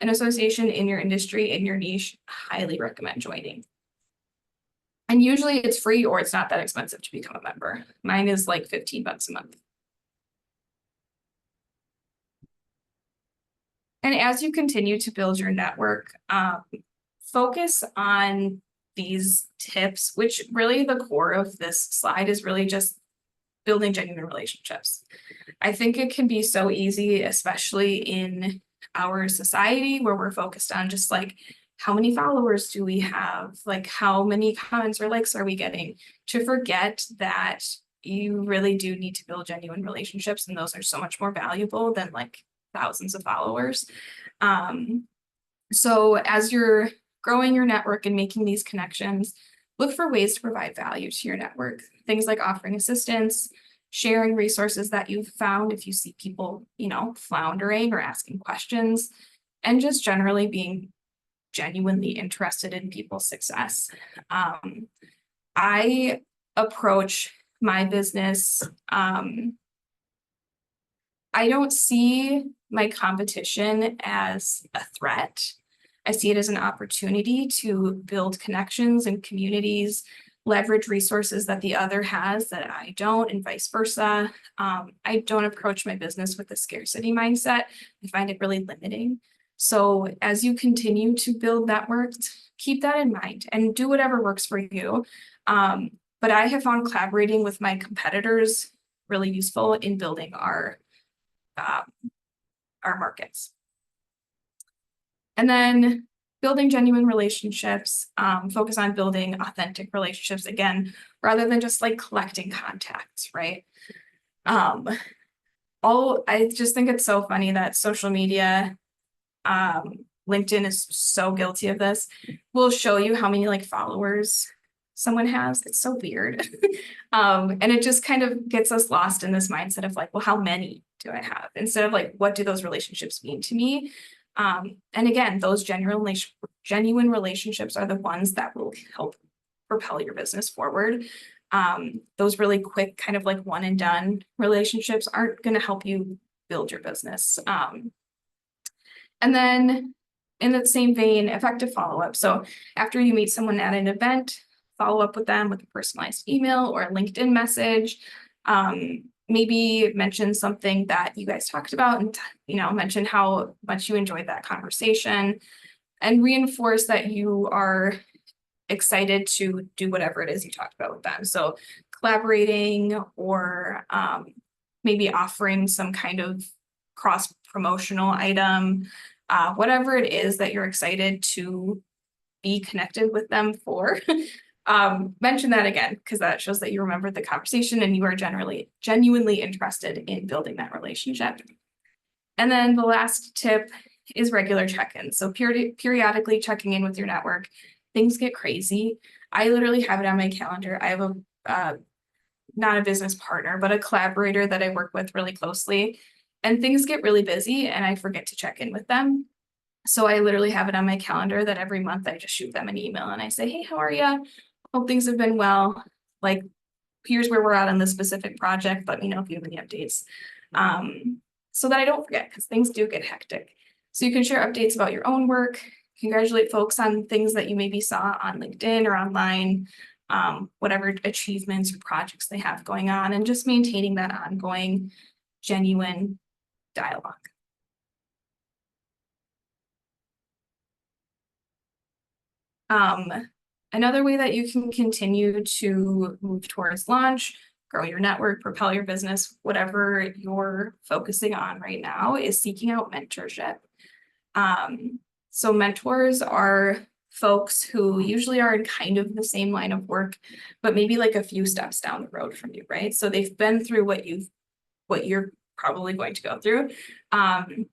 an association in your industry, in your niche, highly recommend joining. And usually it's free or it's not that expensive to become a member. Mine is like $15 a month. And as you continue to build your network, focus on these tips, which really the core of this slide is really just building genuine relationships. I think it can be so easy, especially in our society where we're focused on just like, how many followers do we have? Like, how many comments or likes are we getting? To forget that you really do need to build genuine relationships, and those are so much more valuable than like thousands of followers. So as you're growing your network and making these connections, look for ways to provide value to your network. Things like offering assistance, sharing resources that you've found if you see people, you know, floundering or asking questions, and just generally being genuinely interested in people's success. I approach my business, I don't see my competition as a threat. I see it as an opportunity to build connections and communities, leverage resources that the other has that I don't, and vice versa. I don't approach my business with a scarcity mindset. I find it really limiting. So as you continue to build network, keep that in mind and do whatever works for you. But I have found collaborating with my competitors really useful in building our markets. And then building genuine relationships, focus on building authentic relationships again, rather than just like collecting contacts, right? I just think it's so funny that social media, LinkedIn is so guilty of this. Will show you how many like followers someone has. It's so weird. And it just kind of gets us lost in this mindset of like, well, how many do I have? Instead of like, what do those relationships mean to me? And again, those genuine relationships are the ones that will help propel your business forward. Those really quick kind of like one and done relationships aren't going to help you build your business. And then in that same vein, effective follow-up. So after you meet someone at an event, follow up with them with a personalized email or a LinkedIn message. Maybe mention something that you guys talked about and, you know, mention how much you enjoyed that conversation, and reinforce that you are excited to do whatever it is you talked about with them. So collaborating or maybe offering some kind of cross promotional item, whatever it is that you're excited to be connected with them for. Mention that again, because that shows that you remembered the conversation and you are genuinely interested in building that relationship. And then the last tip is regular check-ins. So periodically checking in with your network. Things get crazy. I literally have it on my calendar. I have not a business partner, but a collaborator that I work with really closely. And things get really busy and I forget to check in with them. So I literally have it on my calendar that every month I just shoot them an email and I say, hey, how are you? Hope things have been well. Like, here's where we're at on this specific project. Let me know if you have any updates. So that I don't forget, because things do get hectic. So you can share updates about your own work, congratulate folks on things that you maybe saw on LinkedIn or online, whatever achievements or projects they have going on, and just maintaining that ongoing, genuine dialogue. Another way that you can continue to move towards launch, grow your network, propel your business, whatever you're focusing on right now, is seeking out mentorship. So mentors are folks who usually are in kind of the same line of work, but maybe like a few steps down the road from you, right? So they've been through what you're probably going to go through. And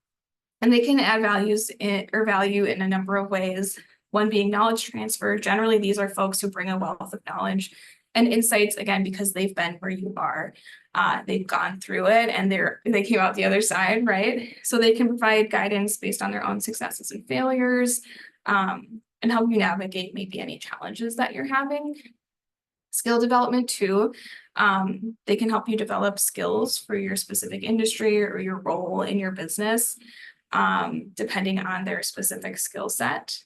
they can add value in a number of ways. One being knowledge transfer. Generally, these are folks who bring a wealth of knowledge and insights, again, because they've been where you are. They've gone through it and they came out the other side, right? So they can provide guidance based on their own successes and failures, and help you navigate maybe any challenges that you're having. Skill development too. They can help you develop skills for your specific industry or your role in your business. depending on their specific skill set.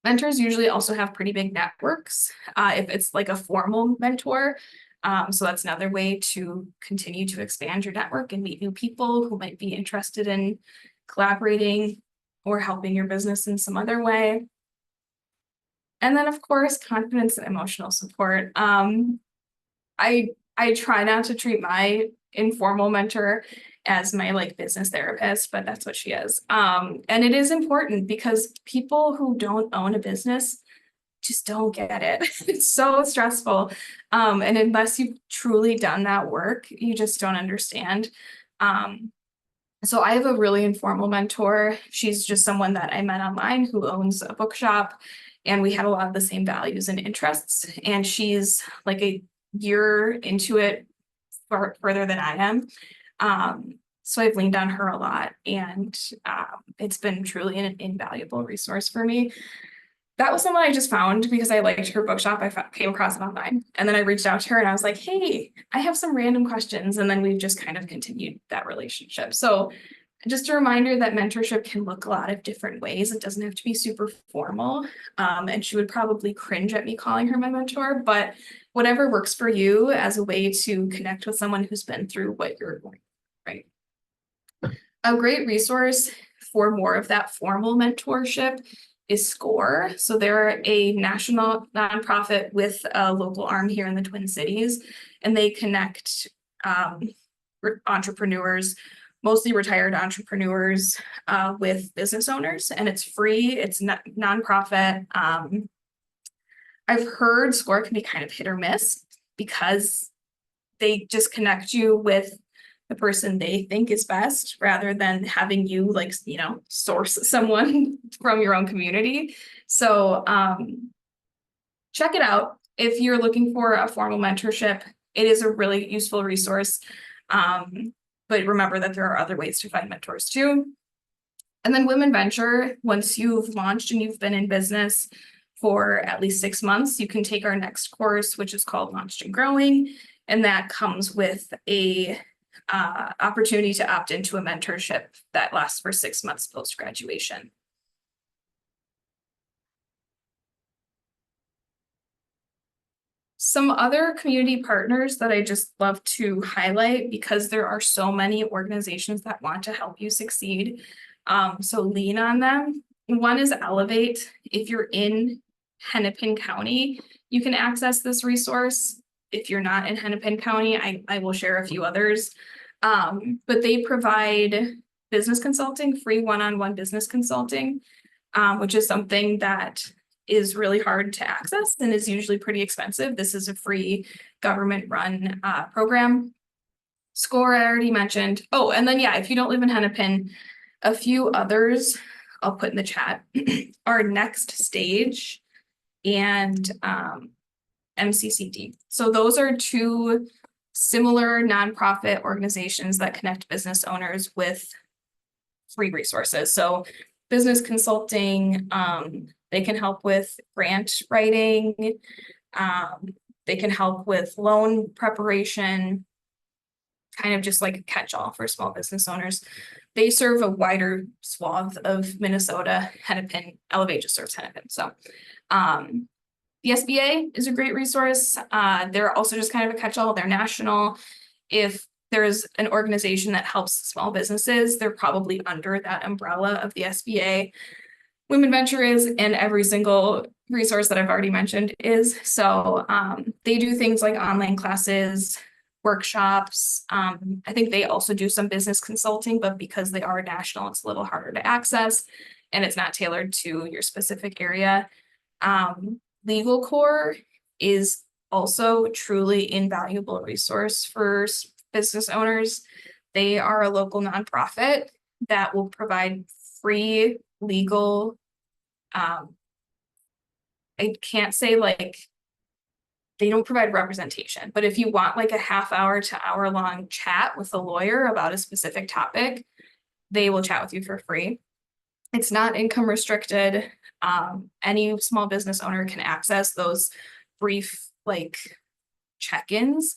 Mentors usually also have pretty big networks, if it's like a formal mentor. So that's another way to continue to expand your network and meet new people who might be interested in collaborating or helping your business in some other way. And then, of course, confidence and emotional support. I try not to treat my informal mentor as my like business therapist, but that's what she is. And it is important because people who don't own a business just don't get it. It's so stressful. And unless you've truly done that work, you just don't understand. So I have a really informal mentor. She's just someone that I met online who owns a bookshop, and we have a lot of the same values and interests. And she's like a year into it further than I am. So I've leaned on her a lot, and it's been truly an invaluable resource for me. That was someone I just found because I liked her bookshop. I came across it online, and then I reached out to her and I was like, hey, I have some random questions. And then we've just kind of continued that relationship. So just a reminder that mentorship can look a lot of different ways. It doesn't have to be super formal. And she would probably cringe at me calling her my mentor, but whatever works for you as a way to connect with someone who's been through what you're going through, right? A great resource for more of that formal mentorship is SCORE. So they're a national nonprofit with a local arm here in the Twin Cities, and they connect entrepreneurs, mostly retired entrepreneurs, with business owners, and it's free. It's not nonprofit. I've heard SCORE can be kind of hit or miss because they just connect you with the person they think is best rather than having you like, you know, source someone from your own community. So check it out. If you're looking for a formal mentorship, it is a really useful resource. But remember that there are other ways to find mentors too. And then Women Venture, once you've launched and you've been in business for at least 6 months, you can take our next course, which is called Launched and Growing. And that comes with a opportunity to opt into a mentorship that lasts for 6 months post-graduation. Some other community partners that I just love to highlight because there are so many organizations that want to help you succeed. So lean on them. One is Elevate. If you're in Hennepin County, you can access this resource. If you're not in Hennepin County, I will share a few others. But they provide business consulting, free one-on-one business consulting, which is something that is really hard to access and is usually pretty expensive. This is a free government-run program. SCORE, I already mentioned. Oh, and then yeah, if you don't live in Hennepin, a few others I'll put in the chat are Next Stage and MCCD. So those are two similar nonprofit organizations that connect business owners with free resources. So business consulting, they can help with grant writing, they can help with loan preparation, kind of just like a catch-all for small business owners. They serve a wider swath of Minnesota. Hennepin, Elevate just serves Hennepin. So the SBA is a great resource. They're also just kind of a catch-all. They're national. If there's an organization that helps small businesses, they're probably under that umbrella of the SBA. Women Venture is, and every single resource that I've already mentioned is. So they do things like online classes, workshops. I think they also do some business consulting, but because they are national, it's a little harder to access and it's not tailored to your specific area. Legal Core is also truly invaluable resource for business owners. They are a local nonprofit that will provide free legal, I can't say like they don't provide representation, but if you want like a half-hour to hour-long chat with a lawyer about a specific topic, they will chat with you for free. It's not income restricted. Any small business owner can access those brief like check-ins.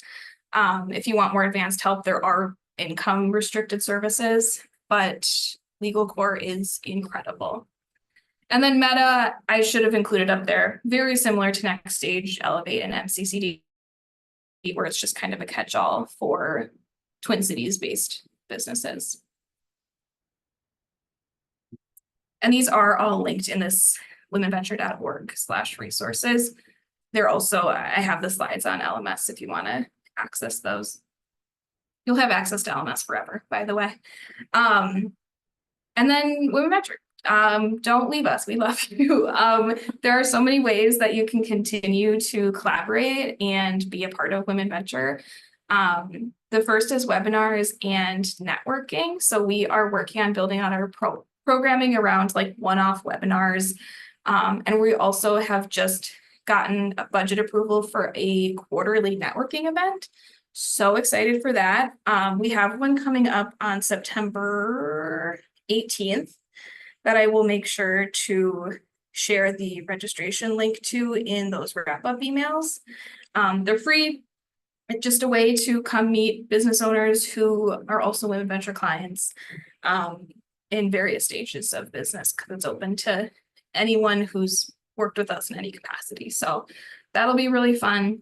If you want more advanced help, there are income restricted services. but Legal Core is incredible. And then Meta, I should have included up there, very similar to Next Stage, Elevate, and MCCD, where it's just kind of a catch-all for Twin Cities-based businesses. And these are all linked in this womenventure.org/resources. They're also, I have the slides on LMS if you want to access those. You'll have access to LMS forever, by the way. And then Women Venture. Don't leave us. We love you. There are so many ways that you can continue to collaborate and be a part of Women Venture. The first is webinars and networking. So we are working on building on our programming around like one-off webinars. And we also have just gotten a budget approval for a quarterly networking event. So excited for that. We have one coming up on September 18th that I will make sure to share the registration link to in those wrap-up emails. They're free. It's just a way to come meet business owners who are also Women Venture clients in various stages of business, because it's open to anyone who's worked with us in any capacity. So that'll be really fun.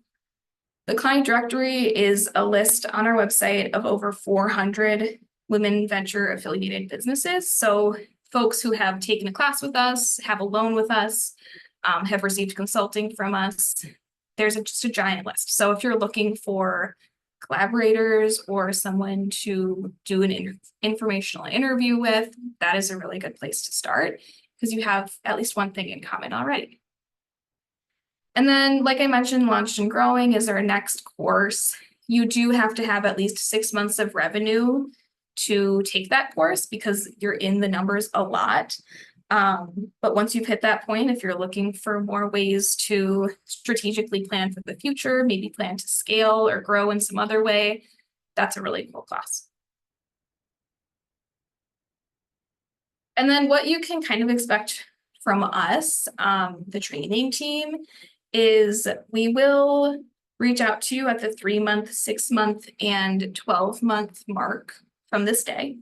The client directory is a list on our website of over 400 Women Venture affiliated businesses. So folks who have taken a class with us, have a loan with us, have received consulting from us. There's just a giant list. So if you're looking for collaborators or someone to do an informational interview with, that is a really good place to start because you have at least one thing in common already. And then, like I mentioned, Launched and Growing is our next course. You do have to have at least 6 months of revenue to take that course because you're in the numbers a lot. But once you've hit that point, if you're looking for more ways to strategically plan for the future, maybe plan to scale or grow in some other way, that's a really cool class. And then what you can kind of expect from us, the training team, is we will reach out to you at the 3-month, 6-month, and 12-month mark from this day,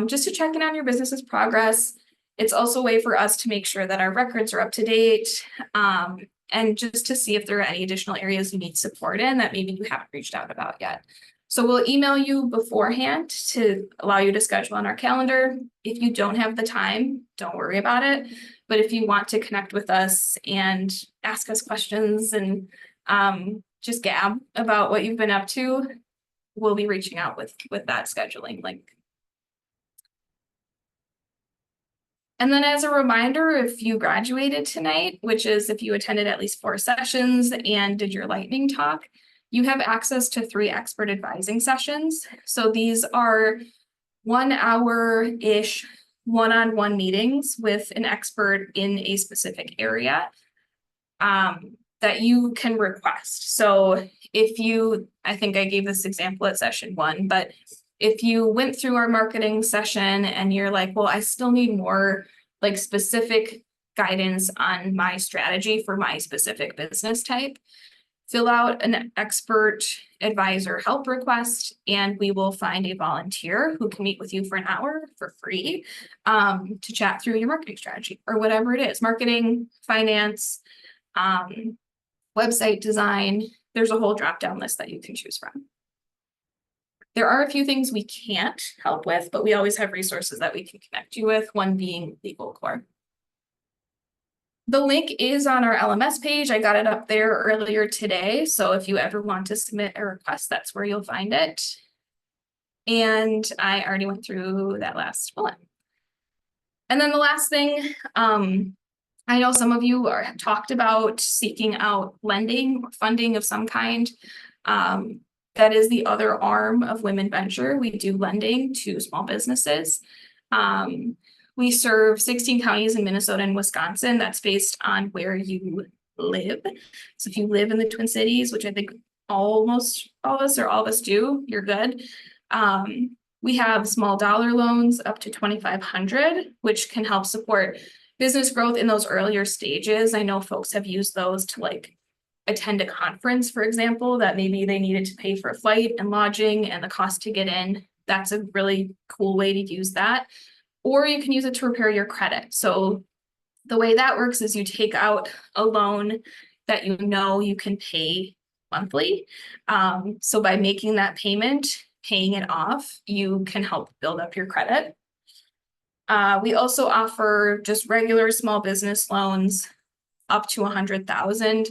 just to check in on your business's progress. It's also a way for us to make sure that our records are up to date, and just to see if there are any additional areas you need support in that maybe you haven't reached out about yet. So we'll email you beforehand to allow you to schedule on our calendar. If you don't have the time, don't worry about it. But if you want to connect with us and ask us questions and just gab about what you've been up to, we'll be reaching out with that scheduling link. And then as a reminder, if you graduated tonight, which is if you attended at least 4 sessions and did your lightning talk, you have access to 3 expert advising sessions. So these are 1 hour-ish one-on-one meetings with an expert in a specific area that you can request. So if you, I think I gave this example at session 1, but if you went through our marketing session and you're like, well, I still need more like specific guidance on my strategy for my specific business type, fill out an expert advisor help request, and we will find a volunteer who can meet with you for an hour for free to chat through your marketing strategy or whatever it is, marketing, finance, website design. There's a whole drop-down list that you can choose from. There are a few things we can't help with, but we always have resources that we can connect you with, one being Legal Core. The link is on our LMS page. I got it up there earlier today. So if you ever want to submit a request, that's where you'll find it. And I already went through that last bullet. And then the last thing, I know some of you have talked about seeking out lending or funding of some kind. That is the other arm of Women Venture. We do lending to small businesses. We serve 16 counties in Minnesota and Wisconsin. That's based on where you live. So if you live in the Twin Cities, which I think almost all of us or all of us do, you're good. We have small dollar loans up to $2,500, which can help support business growth in those earlier stages. I know folks have used those to like attend a conference, for example, that maybe they needed to pay for a flight and lodging and the cost to get in. that's a really cool way to use that. Or you can use it to repair your credit. So the way that works is you take out a loan that you know you can pay monthly. So by making that payment, paying it off, you can help build up your credit. We also offer just regular small business loans up to 100,000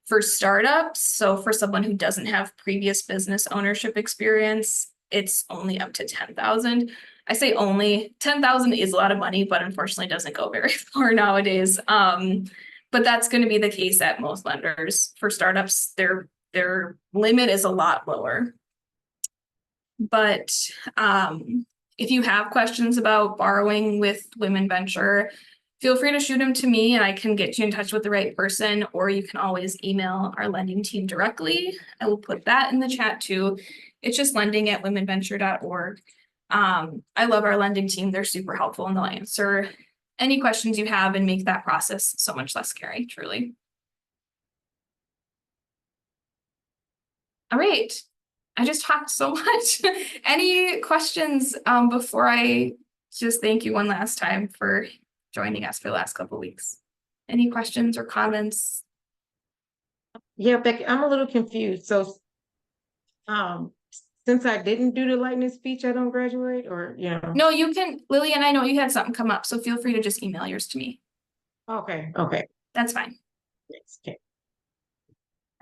for startups. So for someone who doesn't have previous business ownership experience, it's only up to 10,000. I say only 10,000 is a lot of money, but unfortunately doesn't go very far nowadays. But that's going to be the case at most lenders. For startups, their limit is a lot lower. But if you have questions about borrowing with Women Venture, feel free to shoot them to me and I can get you in touch with the right person, or you can always email our lending team directly. I will put that in the chat too. It's just lending@womenventure.org. I love our lending team. They're super helpful and they'll answer any questions you have and make that process so much less scary, truly. All right. I just talked so much. Any questions before I just thank you one last time for joining us for the last couple of weeks? Any questions or comments? Yeah, Becky, I'm a little confused. So, since I didn't do the lightning speech, I don't graduate, or No, you can, Lillian, I know you had something come up, so feel free to just email yours to me. Okay. That's fine. Yes, okay.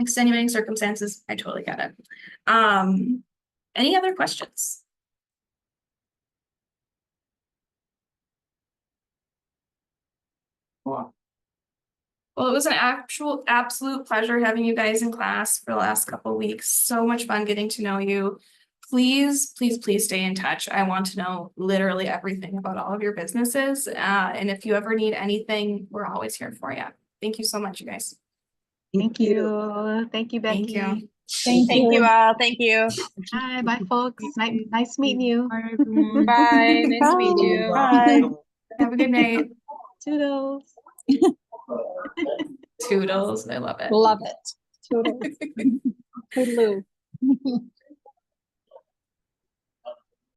Extenuating circumstances, I totally get it. Any other questions? Cool. Well, it was an absolute pleasure having you guys in class for the last couple of weeks. So much fun getting to know you. Please, please, please stay in touch. I want to know literally everything about all of your businesses. And if you ever need anything, we're always here for you. Thank you so much, you guys. Thank you. Thank you, Becky. Thank you. Thank you all. Thank you. Hi, bye, folks. Nice meeting you. Bye, everyone. Bye. Nice to meet you. Bye. Have a good night. Toodles. Toodles. I love it. Love it. Toodles. Toodaloo.